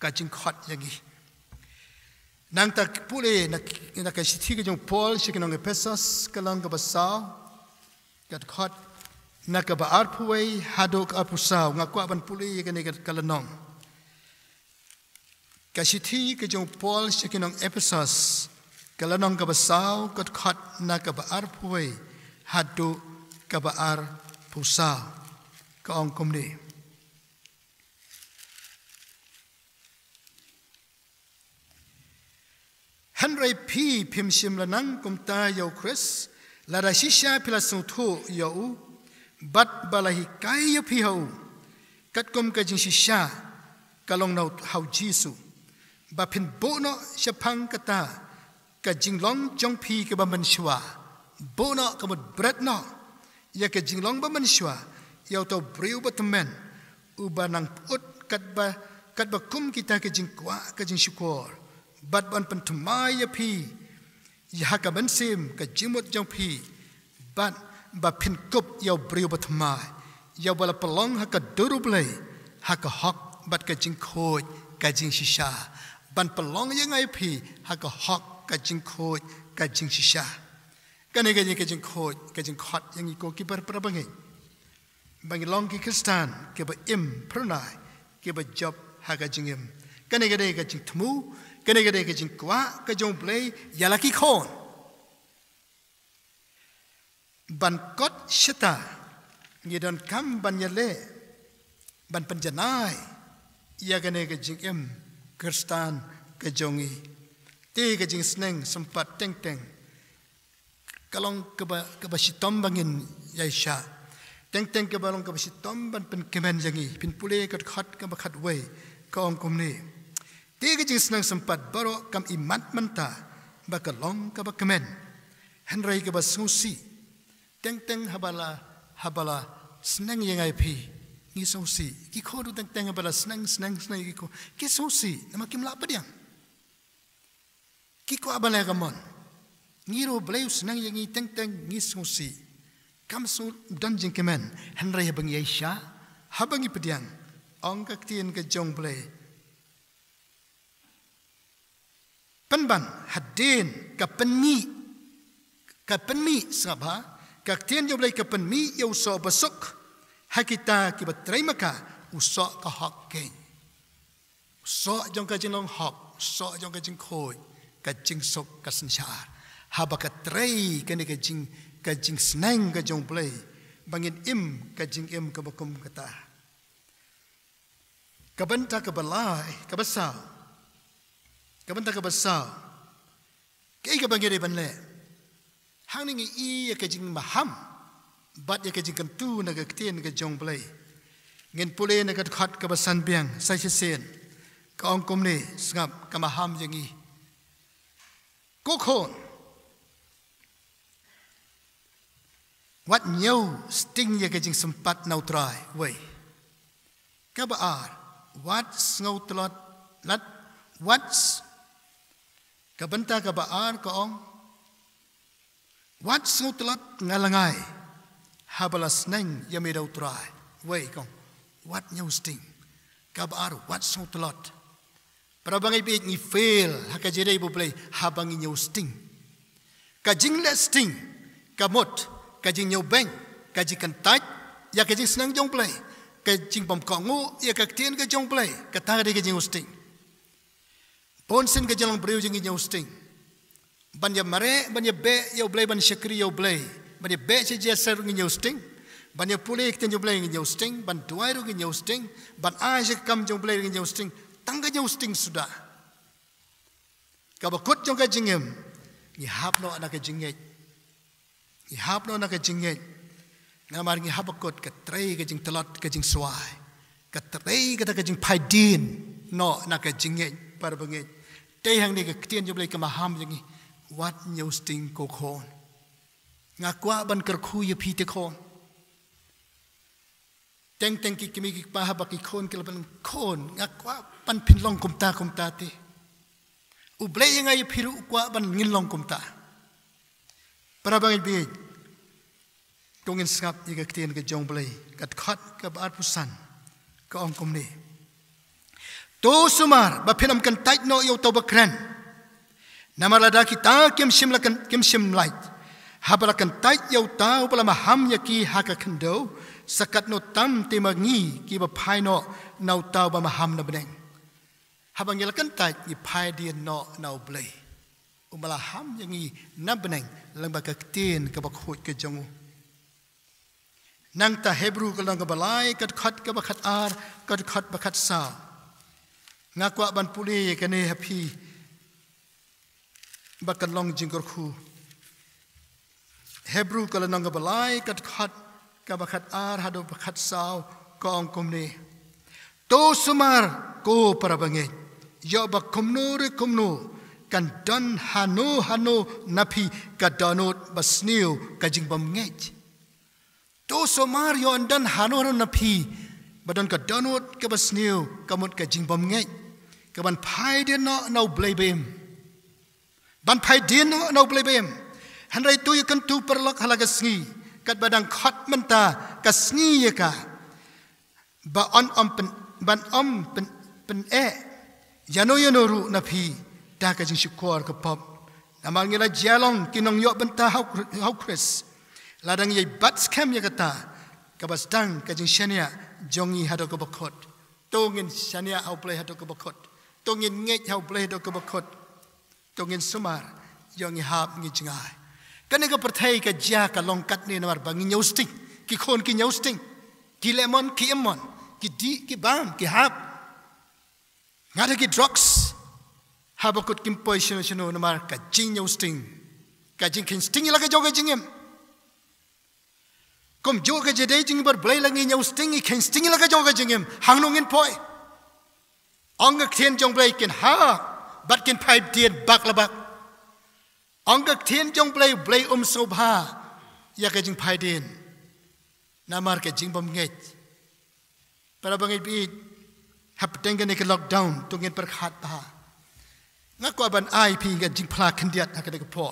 ka jing khot yagi nang tak pule nak kasithi ke jong Paul sikinong Ephesus kalang ka basaw kat khot nak ba arpuai hadok apusaw ngakwa ban pule kani kalanong kasithi ke jong Paul sikinong Ephesus kalanong ka basaw kat khot nak ba arpuai hadok ka ba arpusaw ka ong komni Henry P. Pim Shim Lanang Kumta Yo Chris Lada Shisha Pilasung Tu Yo Bat Balahi Kai Yo Piho Kat Kum Kajing Shisha Kalong Nau Hau Jisu Bapin Bono Shapang Kata Kajing Long Jong Pi Kabaman Shua Bono Kamut Bret No Ya Kajing Long Baman Shua Yau Tau Breu Batamen Ubanang Ut Katba Kum Kita Kajing Kwa Kajing Shukor Bat ban pentumai ya pi ya ka ban sim ka jimut jong pi bat ba pin kup ya breu batmai ya bala pelong ha ka duru blei ha ka hok bat ka jing khoi ka jing shisha ban pelong ya ngai pi ha ka hok ka jing khoi ka jing shisha ka ne ka jing khoi ka jing khot yang iko ki bar pra bangai bangi long ki kristan ke ba im pranai ke ba job ha ka jing im ka ne ka jing thmu kene ke jing kwa ka jong play yalaki khon ban kot shita ngi don kam ban yale ban panjanai ya kene ke jing em kristan ke jongi te ke jing sneng sempat teng teng kalong ke ba shitom bangin yaisha teng teng ke balong ke ba shitom ban pen kemen jangi pin pule kat khat ka ba khat we ka ong kum ni tiga jing senang sempat baroh kam imat menta baka long ka bakamen Henry ka basusi teng teng habala senang yang ai pi ngi susi ki khodu teng teng habala senang ki susi nama kim la padiang ki ko abala gamon ngi ro bleu senang yang ngi teng teng ngi susi kam su dan jing kemen Henry habang yaisha habang Ngi Pdiang ong ka tien ka jong blei Penban hadin ka penmi Sngewbha ka tien jo blei ka penmi yo so basuk hakita ki batrai maka uso ka hok ken so jong ka jing long hok so jong ka jing khoi ka jing sok ka sanchar haba ka trai ka ne ka jing snang ka jong blei bangin im ka jing im ka bakum kata ka banta ka balai ka basau Kabanta ka basaw kay ka bangere banle hang ningi I ka jing maham bat ya ka jing kantu na ka ktien ka jong blei ngin pule na ka khat ka basan biang sai sen ka ong kom ni sngap ka maham yangi ko khon wat nyau sting ya ka jing sempat nau trai wei kabaar wat ngau telot lat wat kabenta kabaar kaong wat ngau telot ngalangai habalas neng yamedau trai wei kong wat nyau sting kabaar wat ngau telot parabangai bit ngi fail hakajere bu play habangi nyau sting kajing le sting kamot kajing nyau beng kajikan taj ya kajing senang jong play kajing bom kongu ya kaktian ka jong play katang de kajing sting ponsen ka jalang breu jing nyau sting ban ya mare ban ya be ya blay ban shakri ya blay ban ya be che jeser ngi nyau sting ban ya pule kten jong blay ngi nyau sting ban duwai ru ngi nyau sting ban aje kam jong blay ngi nyau sting tangga nyau sting sudah ka bakut jong ka jingem ni hap no anak ka jingej ni hap no anak ka jingej ngamar ngi habakot ka trai ka jing telot ka jing swai ka trai ka jing paidin no na ka jingej par bangej te hang ni ka tien jublai ka maham jangi wat nyau sting ko khon ngakwa ban kerkhu ye phi te khon teng teng ki kimi ki pa habak ki khon ke ban khon ngakwa pan phin long kum ta te u blei ngai phiru kwa ban ngin long kum ta para bangej bi tungin skap ni ka tien ka jong blei kat khat ka bar pusan ka ong kum ni to sumar ba phinam kan tait no yo to ba kren namalada kita kim sim light habala kan tait yo ta bala maham ya ki haka khando sakat no tam te mangi ki ba phai no nau ta ba maham na beneng habang yel kan tait ni phai dien no nau blei umala ham yangi na beneng lang ba ka tien ka ba khot ka jong nang ta hebru ka lang ka balai kat khat ka ba khat ar kat khat ba khat sa ngakwa ban pule ka ne happy bakan long jingkyrkhu hebru ka lang ka balai kat khat ka ba khat ar hado ba khat sao ka ong kum ne to sumar ko parabange yo ba kumno kan don hano napi ka donot basniu ka jingbam ngeit to somar yo dan hano napi badon ka donot ka basniu kamut ka jingbam ngeit ka ban phai de no blei bem ban phai de no blei bem hanrai tu kan tu perlok halaga sngi kat badang khat menta ka sngi ye ka ba on pen ban pen yano ru napi ta ka jing shukor ka pop namal ngila jalong kinong yo benta how chris ladang ye bat skhem ye kata ka ba Sdang ka jing shania jongi hado ka bakot tongin shania how play hado ka bakot tongin ngeit how play hado ka bakot tongin sumar yongi hap ngi jingai kane ka perthai ka ja ka long kat ni namar bangi nyosting ki khon ki nyosting ki lemon ki emon ki di ki bam ki hap ngada ki drugs habakut kim poison shino namar ka jing nyosting ka jing kin sting la ka joga jingem kom joga jede jing bar blai la ngi nyosting i kin sting la ka joga jingem hangnongin poi ong ka thien jong blai kin ha bat kin pipe dien bak la bak ong ka thien jong blai sobha ya ka jing phai dien namar ka jing bom ngeit para bangai bi hap tengen ke lockdown tungin perkhat ta ngakwa ban IP ga jing phla khandiat hakade ko po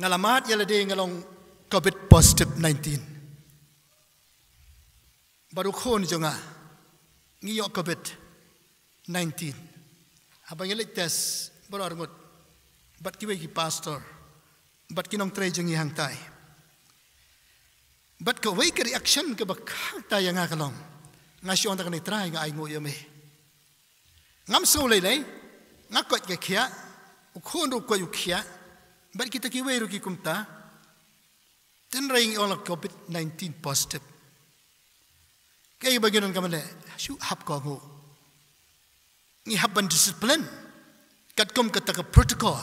ngalamat yala de ngalong covid positive 19 baru khon jonga ngi yo covid 19 habang yele test baru arngot bat ki ki pastor bat ki nong Trai jengi hang tai bat ko wei ke reaction ke bak ta yang akalong ngasyon ta kan Trai ga ai ngo yame ngam so le le ngakot ke khia ukhon ru ko yu khia bat kita ki wei ru ki kumta ten ring on covid 19 positive kay bagian kamale shu hap ko ngo ni haban discipline kat kom kata ka protocol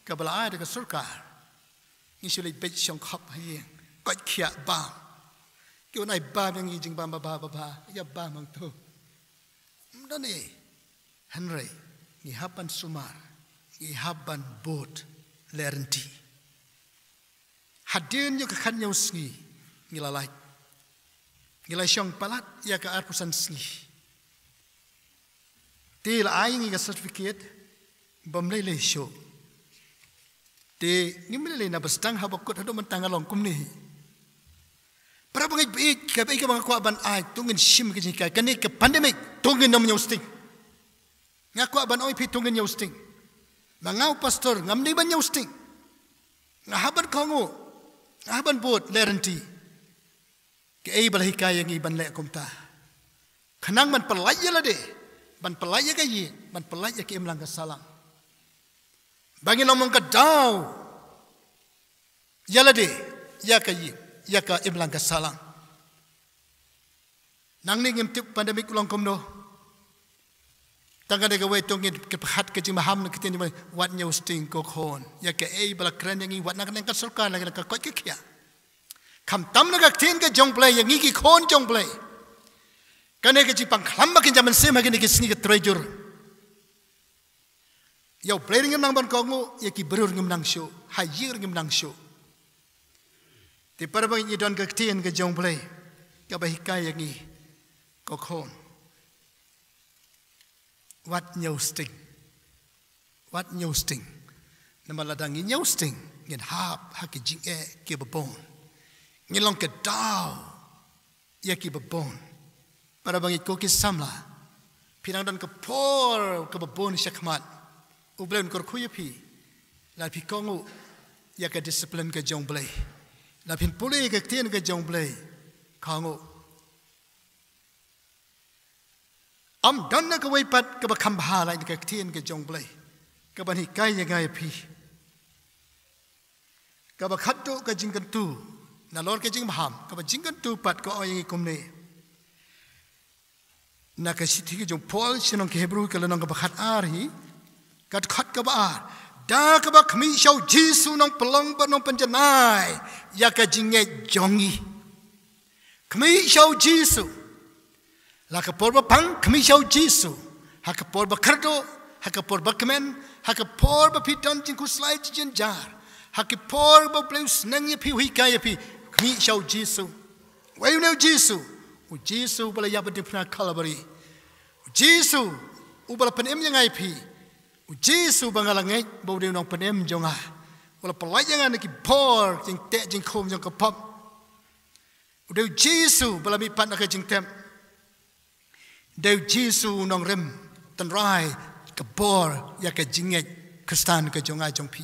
ka bala ai ka sarkar ni shule pe shong khap hi ko khia ba kyo nai ba yang jing ba ya ba mang to ndani henry ni haban sumar ni haban bot lerenti hadin yo ka khan yo sngi ni la lai Ngilai syong palat ya ka arpusan Sngi. Ti la ai ngi ka certificate bamlei le show. Ti ngimlei na Sdang habakut hado mentangalong kumni. Para bangai beit ka beit ka mga ban ai tungin shim ka jika kani ka pandemic tungin nam nyosting. Nga ban oi pi tungin nyosting. Mangau pastor ngamni ban nyosting. Ngahaban kongo ngahaban bot lerenti. Ke ai balahi kaya ngi ban le kumta. Kanang man pelaya la de. Ban pelaya ka yi, ban pelaya ke imlang ka salang. Bangi ngomong ka daw. Yala de, ya ka yi, ya ka imlang ka salang. Nang ni ngimtik pandemik ulang kumno. Tangga de gawe tongin ke pahat ke jing maham ke tin wat nyosting ko khon. Ya ke ai bala kren yang wat nak ka sarkar lagi ka kot ke kya. Kam tam na ka tin ke jong play yang ki khon jong play. Kane ke jipang khamba kin jaman sem hagin ke Sngi ke Trai jur. Yau play ngim nang ban kongo ya ki berur ngim nang show, hayir ngim nang show. Ti para bang idon ke tin ke jong play. Ka ba hikai yang ni ko khon. What nyosting? What nyosting? Nama ladang ni nyosting ngin hap haki jing ke babon. Ngin long ke daw ya ki babon. Para bangit ko kisamla pinang dan kepor ke babon syakmat ublen kor khuyapi la pi kongu ya ke disiplin ke jong blei la pin pule ke tien ke jong blei kongu am dan na ke weipat ke bakam bhala ke tien ke jong blei ke ban hikai ya gai pi ke bakhatto ke jingkyrkhu na lor ke jing maham ke jingkyrkhu pat ko oyi kumne nak sithi ke jong Paul sinong ke Hebrew ke lanong ke bakhat arhi kat khat ke ba da ke ba khmi shau Jesu nong pelong ba nong panjanai ya ke jinge jongi khmi shau Jesu la ke por ba pang khmi shau Jesu ha ke por ba khardo ha ke por ba kemen ha ke por ba piton jingku slai jin jar ha ke por ba pleu Sngi pi hui kai pi khmi shau Jesu why you know Jesu Jesu bala ya badi pna kalabari Jesu ubala penem yang ai pi Jesu bangalangai bau de nong penem jonga wala pelayangan ki por jing te jing khom jong kapap de Jesu bala mi pat nak jing tem de Jesu nong rem tan rai ke bor ya ke jinget Kristan ke jonga jong pi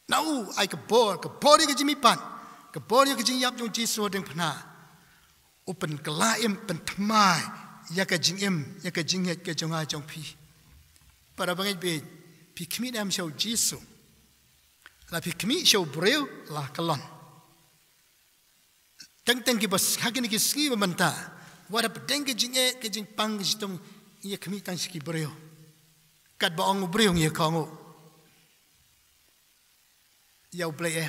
nau ai ke bor ke jimi pat ke bor ya ke jing yap jong Jesu deng pna open kelaim pentemai ya ke jingim ya ke jinghet ke jonga jong pi para bangai be pi kmi nam show Jesu la pi kmi show breu la kalon teng ki bas hagin ki ski bamanta wada pedeng ke jinge ke jing pang jitong ya kmi tang ski breu kat ba ong breu ye kongo ya blei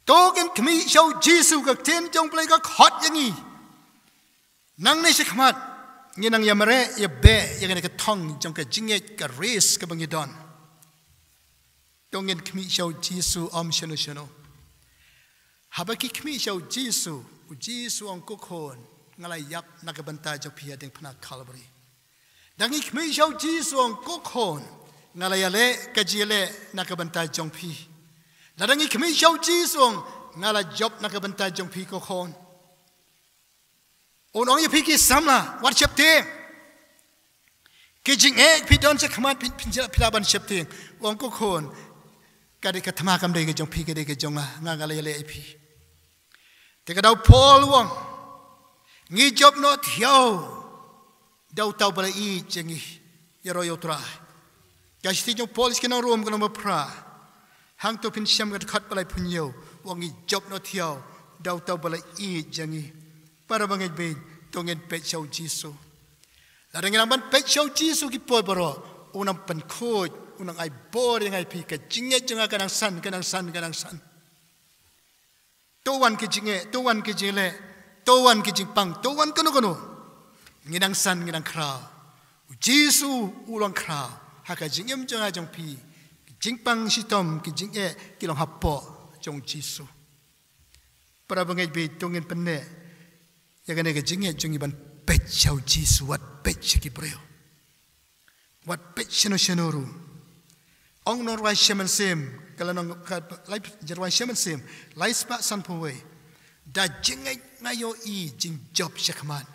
togen kmi show Jesu ka ten jong play ka khot yangi nang ne shikmat ngi nang yamare ya be ya ka thong jong ka jinget ka race ka bangidon tongen kmi show Jesu om shono habaki kmi show Jesu ong kokhon ngalai yap nakabanta jong pia deng phna Calvary dangi kmi show Jesu ong kokhon ngalai ale ka jile nakabanta jong pi Nadangi kami show Jesu ngala job nakabanta jong pi ko khon. Onong ye pi ki samla wat chapte. Ki jing pi don se khamat pinjala pilaban chapte wong ko khon kade ka thama kam de ke jong pi ke de ke jonga ngala ye le pi. Te ka dau Paul wong ngi job no thiau dau tau bala I jengi yero yo Trai. Ka sti jong Paul ke no rom ko no pra. Hang to pin syam kat khat balai punyo wangi job no thiau dau tau balai I jangi para bangai be tongen pet show Jesu la dengan ban pet show Jesu ki poi baro unang pen khoj unang ai bor yang ai pi ka jinge janga kanang san to wan ki jinge to wan ki jile to wan ki jingpang to wan kono nginang san nginang kra Jesu ulang kra haka jingem janga jong pi jingpang sitom ki jinge kilong hapo jong Jesu para bangai be tongin penne ya kan ke jinge jungi ban peit chau Jisu wat peit ki breu wat peit sheno ru ong nor wai shemen sem kala nong lai jerwai shemen sem lai spa san pwe da jinge ngayo I jing job shakman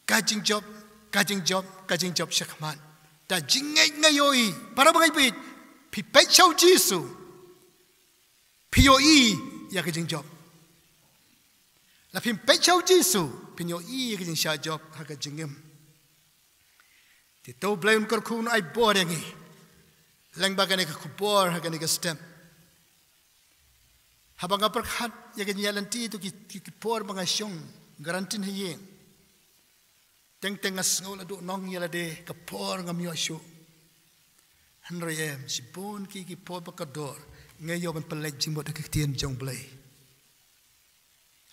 ka jing job shakman da jinge ngayo I para bangai peit pi peit chau Jisu pi yo I ya ke jing job la pin peit chau Jisu pin yo I ke jing sha job ha ke jingem ti to blame kor khun ai bor ngi lang ba ke kubor ha ke stem habang apar khat ya ke nyalan ti tu ki por banga syong garantin hiye teng as ngol adu nong yala de ka por ngam yo shu hanrem si bon ki por bakador ngayo ban pelaj jimbot ke tien jong blei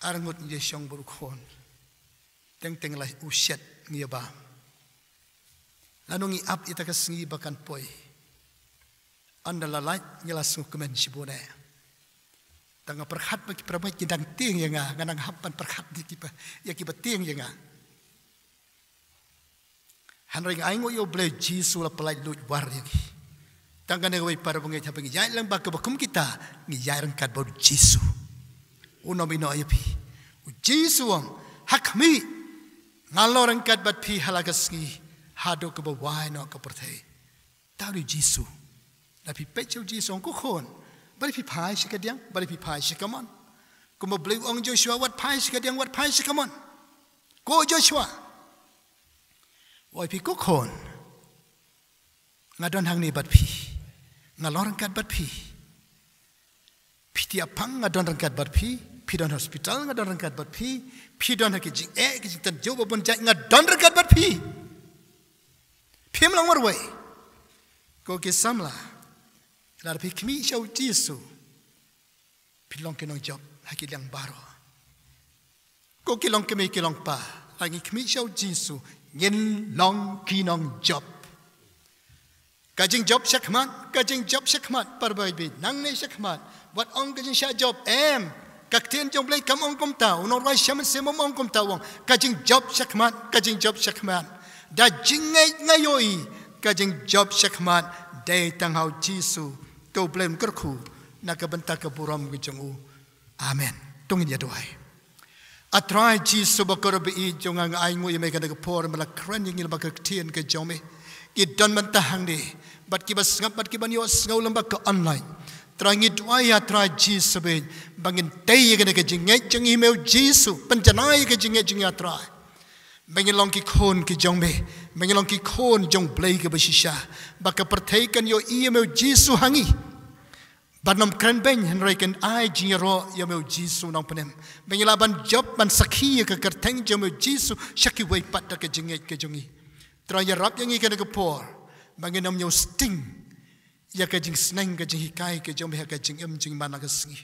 arangut ye syong buru khon teng lai usyat ngia ba lanungi ap ita ka sngi bakan poi andala lai ngela su kemen si bone tanga perhat bagi permai kidang ting yang nganang hapan perhat di kiba ya kiba ting yang hanring aingo yo blei Jisu la pelai lut war yang tanga ne wei para bengai hapangi yai lang ba bakum kita ngi yai rangkat baru Jisu uno bino api Jisu wang hakmi ngalor rangkat bat pi halagas ngi hado ke bawai no ke perthai tahu Jisu tapi pecau Jisu ko khon bari pi phai sikadiang bari pi phai sikamon ko mo blei ong Joshua wat phai sikadiang wat phai sikamon ko Joshua oi pi ko khon ngadon hang ni bat pi ngalor rangkat bat pi tiap pang ngadon rangkat bat pi don hospital ngadon rangkat bat pi don ke jing ke jing tan jo bon jai ngadon rangkat bat pi mlang warway ko ke samla lar pi kmi shau Jisu pilong ke nong job haki liang baroh ko kilong ke me kilong pa lagi kmi shau Jisu ngin long ki nong job kajing job shakmat parbai bi nang ne shakmat wat ong kajing sha job kak tien jong blei kam ong kom tau nor wai shaman se mom ong kom tau kajing job shakmat da jingai ngayoi kajing job shakmat day tang hau Jisu to blame kerkhu na ka banta ka buram ke jongu amen tungin ya Duwai atrai Jisu bakor be I jonga ai ngui me ka ka por mala kran yingil ba ka tien ke jome ki don man ta hang de bat ki bas ngap bat ki ban yo ngau lamba ka online trai ngi Duwai ya trai Jisu be bangin tay ke ka jingai jongi me Jisu panjanai ke jingai trai Bangilong ki khon ki jong me, bangilong ki khon jong blei ke basisha, baka perthai kan yo I meu Jisu hangi. Banom kren ben henrai kan ai jingero yo meu Jisu nong penem. Bangila ban job ban sakhi ke kerteng jo meu Jisu shaki wei pat ke jingai ke jongi. Trai ya rap yangi ke por, banginom yo sting. Ya ke jing sneng ke jing hikai ke jong me ke jing jing mana ke sngi.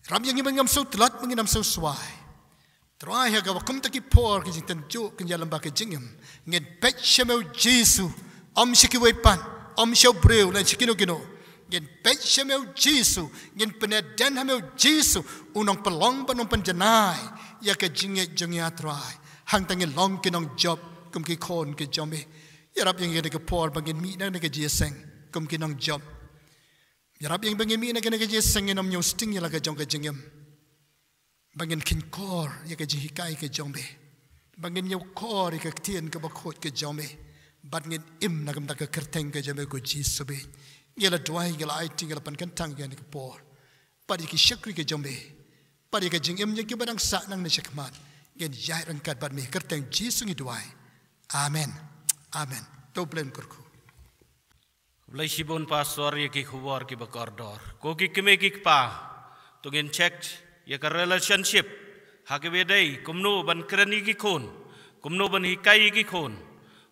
Rap yangi bangam so telat banginam so swai. Trai ha ga kum taki por ki jing tan jo kan ya lamba ke jingem ngin pet shemeu Jisu shiki wei pan shau breu lan shikino kino ngin pet shemeu Jisu ngin penedan hameu Jisu unong pelong panom panjanai ya ke jinge jongya trai hang tangin long kinong job kum ki khon ke jombe yarap yang ke por bangin mi na ke Jingiaseng kum kinong job yarap yang bangin mi na ke Jingiaseng nom nyo sting ya la ke jong ke jingem bangin kin kor ya ke jihikai ke jombe bangin yo kor ya ke tien ke bakhot ke jombe bangin im na kam ta ke kerteng ke jombe ko Jisu be ngela Duwai ngela ai tinggal pan kan tang ya ke por pari ki shakri ke jombe pari ke jing im ya ke badang sa nang ne shakmat gen jai rangkat bad me kerteng Jisu ngi Duwai amen to blem kurku blai sibon pastor ya ki khubar ki bakardor ko ki keme ki pa to gen check ya ka relationship hake bedai kumno ban krani ki khon kumno ban hikai ki khon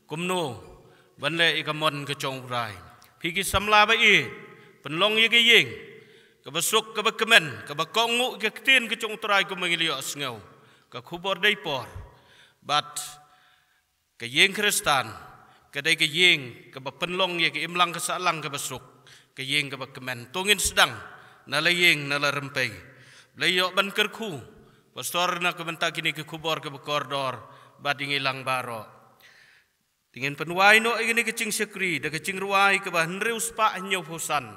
kumno ban le ikamon ke chong rai phi ki samla ba I penlong ye ke yeng ka basuk ka bakemen ka bakongu ke tin ke chong trai ko mangilio sngew ka khubor dai por bat ka yeng Kristan ka dai ka yeng ka penlong ye ke imlang ka salang ka basuk ka yeng ka bakemen tongin Sdang na la yeng na la rempei Blayo ban kerkhu Pastor na kebenta kini ke kubor ke bekordor badingi lang baroh. Tingin penwai no ini ke Jingiaseng da ke Jingrwai ke bahnreu spa nyau hosan.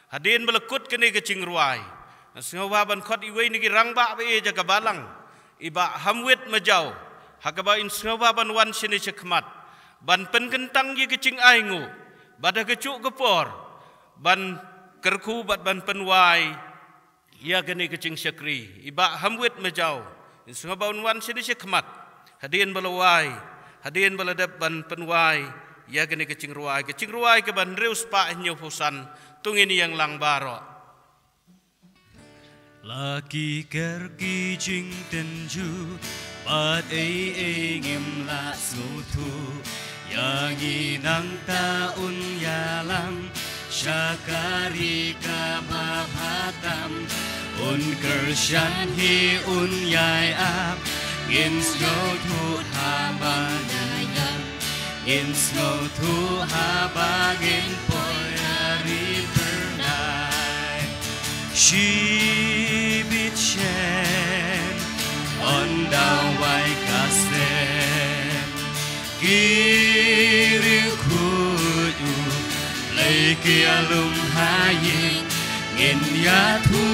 Hadin belekut kini ke Jingrwai. Sngewbha ban khot iwei ni ke rangba be jaga balang. Iba hamwit majau. Hakaba in Sngewbha ban wan sini cekmat. Ban penkentang ye ke Jing aingu. Bada ke cuk kepor. Ban kerkhu bat ban penwai. Ya kini ke Jingiaseng. Iba hamwit majau. In Sngewbha ban wan sini cekmat. Hadin belawai. Hadin baladap ban penwai. Ya kini ke Jingrwai. Ke Jingrwai ke ban reus pa nyau hosan. Tungin yang lang baroh. Laki kerki jing tenju bat ngim la sutu yang inang taun yalam syakari kababhatam un kershan hi un yai ap in snow tu habagayam in snow tu habagin poyari pernai she bit shen on Duwai kasem jingkyrkhu lấy kia lung hai nghìn ya thu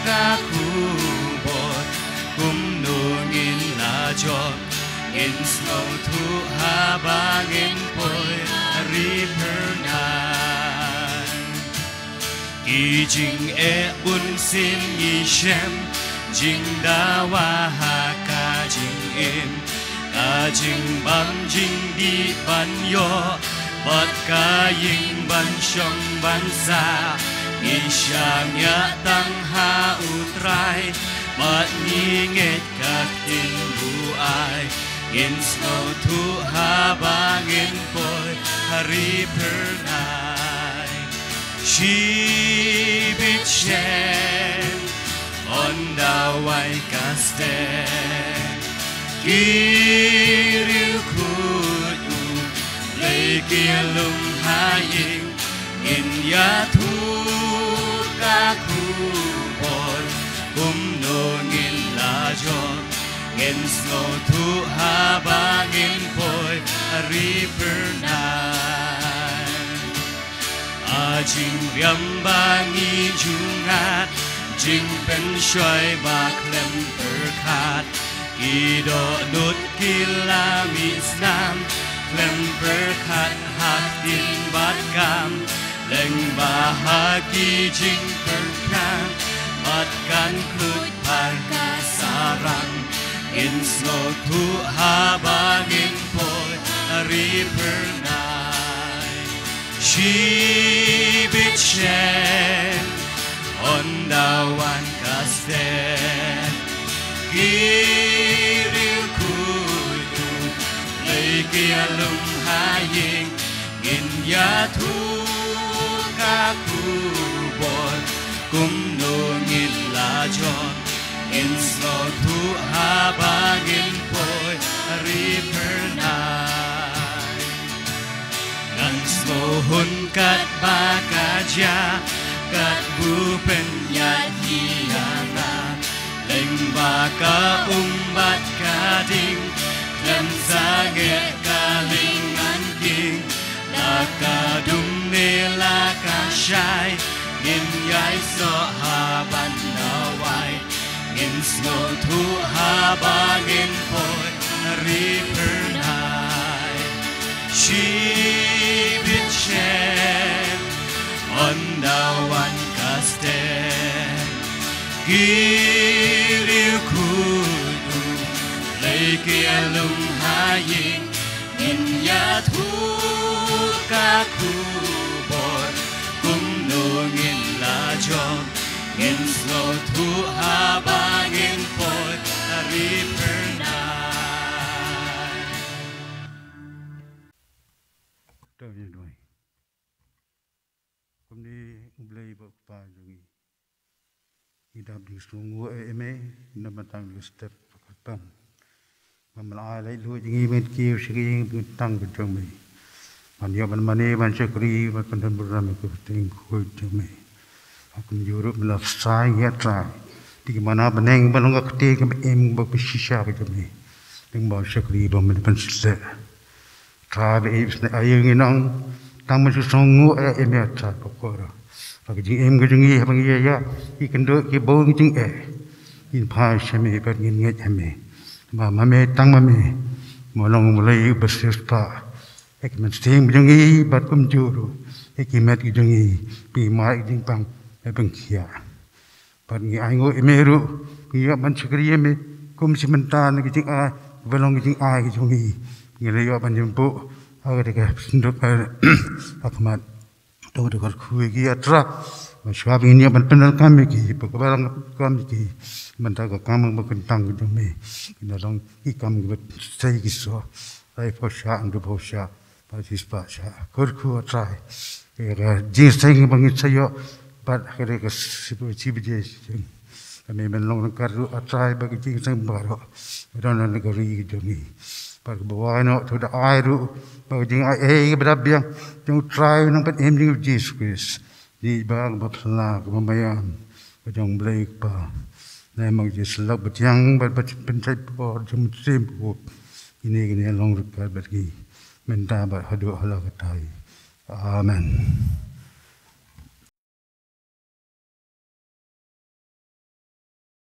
ca khu bọt cũng nô nghìn là cho nghìn snow thu ha ba nghìn bồi river night kỳ jing un xin nghi xem jing da wa ha ca jing im ca jing bam jing đi ban yo bát ca ying ban shong ban sa nghi sang ya tăng ha u trai bát nghi ngeit các tin bu ai in snow thu ha ba ngin boy hari pernai she bit shen on Duwai kasem jingkyrkhu lấy kia lung hai ying in ya thu ca khu bồi cũng nô nghìn là cho nghìn snow thu ha ba nghìn bồi river night a Jingiaseng ba nghi jungat jing pen shoy ba klem berkat kỳ độ nút kila Mynstep klem berkat hak din bat kam leng bahagi jingkyrkhu bat kan klut parka sarang in snow thu ha ba ngin boy river night she bit shen on Duwai kasem jingkyrkhu lấy kia lung hai ying nghìn ya thu ca khu bồi cũng nô nghìn là cho nghìn snow thu ha ba nghìn bồi river night ngàn snow hun kat ba ka ja kat bu pen ya hiana leng ba ka bat ka ding lem sa ge ka ling an king la ka dum ne la ka shai in yai so ha ban Duwai in snow thu ha ba in boy river night she bit shen on Duwai kasem jingkyrkhu lấy kia lung hai ying in ya thu ca khu bồi cũng nô nghìn là cho nghìn snow thu ha ba nghìn bồi river night. Tôi đi đuổi. Hôm nay U Blei bậc ba rồi. Khi đáp đi xuống ngôi em ấy, nằm tăng Mynstep bậc tam. Mà ai lấy lúa Jingi bên kia sẽ cái tăng bên trong mình. Bạn yêu bạn mani bạn sẽ kri bạn cần thân bùra mình có tiếng khôi trong mình. Bạn Europe là sai nghe Trai. di mana beneng balong kete ke em bak shisha ke jami ding ba syakri ba men pense tra be isne ayeng inang tang men songu em ya cha pokora bak jing em ke jingi bang ya i kendo ke bo jing in pa shame ba ngin nget hame ma mame tang mame molong mulai bersesta ek men sting jingi bat kum juru ek met jingi pi mai jing pang e bang kia pat ngi aingo emeru ngi ban chikri eme kum simentan ngi jing a belong jing a ngi jungi ngi le yo ban jumpo agak ke sinduk akmat to de kar khu gi atra shwab ini ban penal kami ki pakabalang kami ki menta ka kam ba kentang jung me ina dong ki kam gi sai gi so ai posha ang posha pa sispa sha kar khu trai ga jingseng bang sayo but kare ka sipu chibje kami menlong karu atrai bagi jingseng baroh dan negeri joni par bawano to da airu bagi jing ai berabang jong trai nang pen ending of Jesus di bang bapla kemayan jong blai pa na mang jis lak betiang bat pencai por jom simpu ini long rekar bagi menta bat hadu hala katai amen.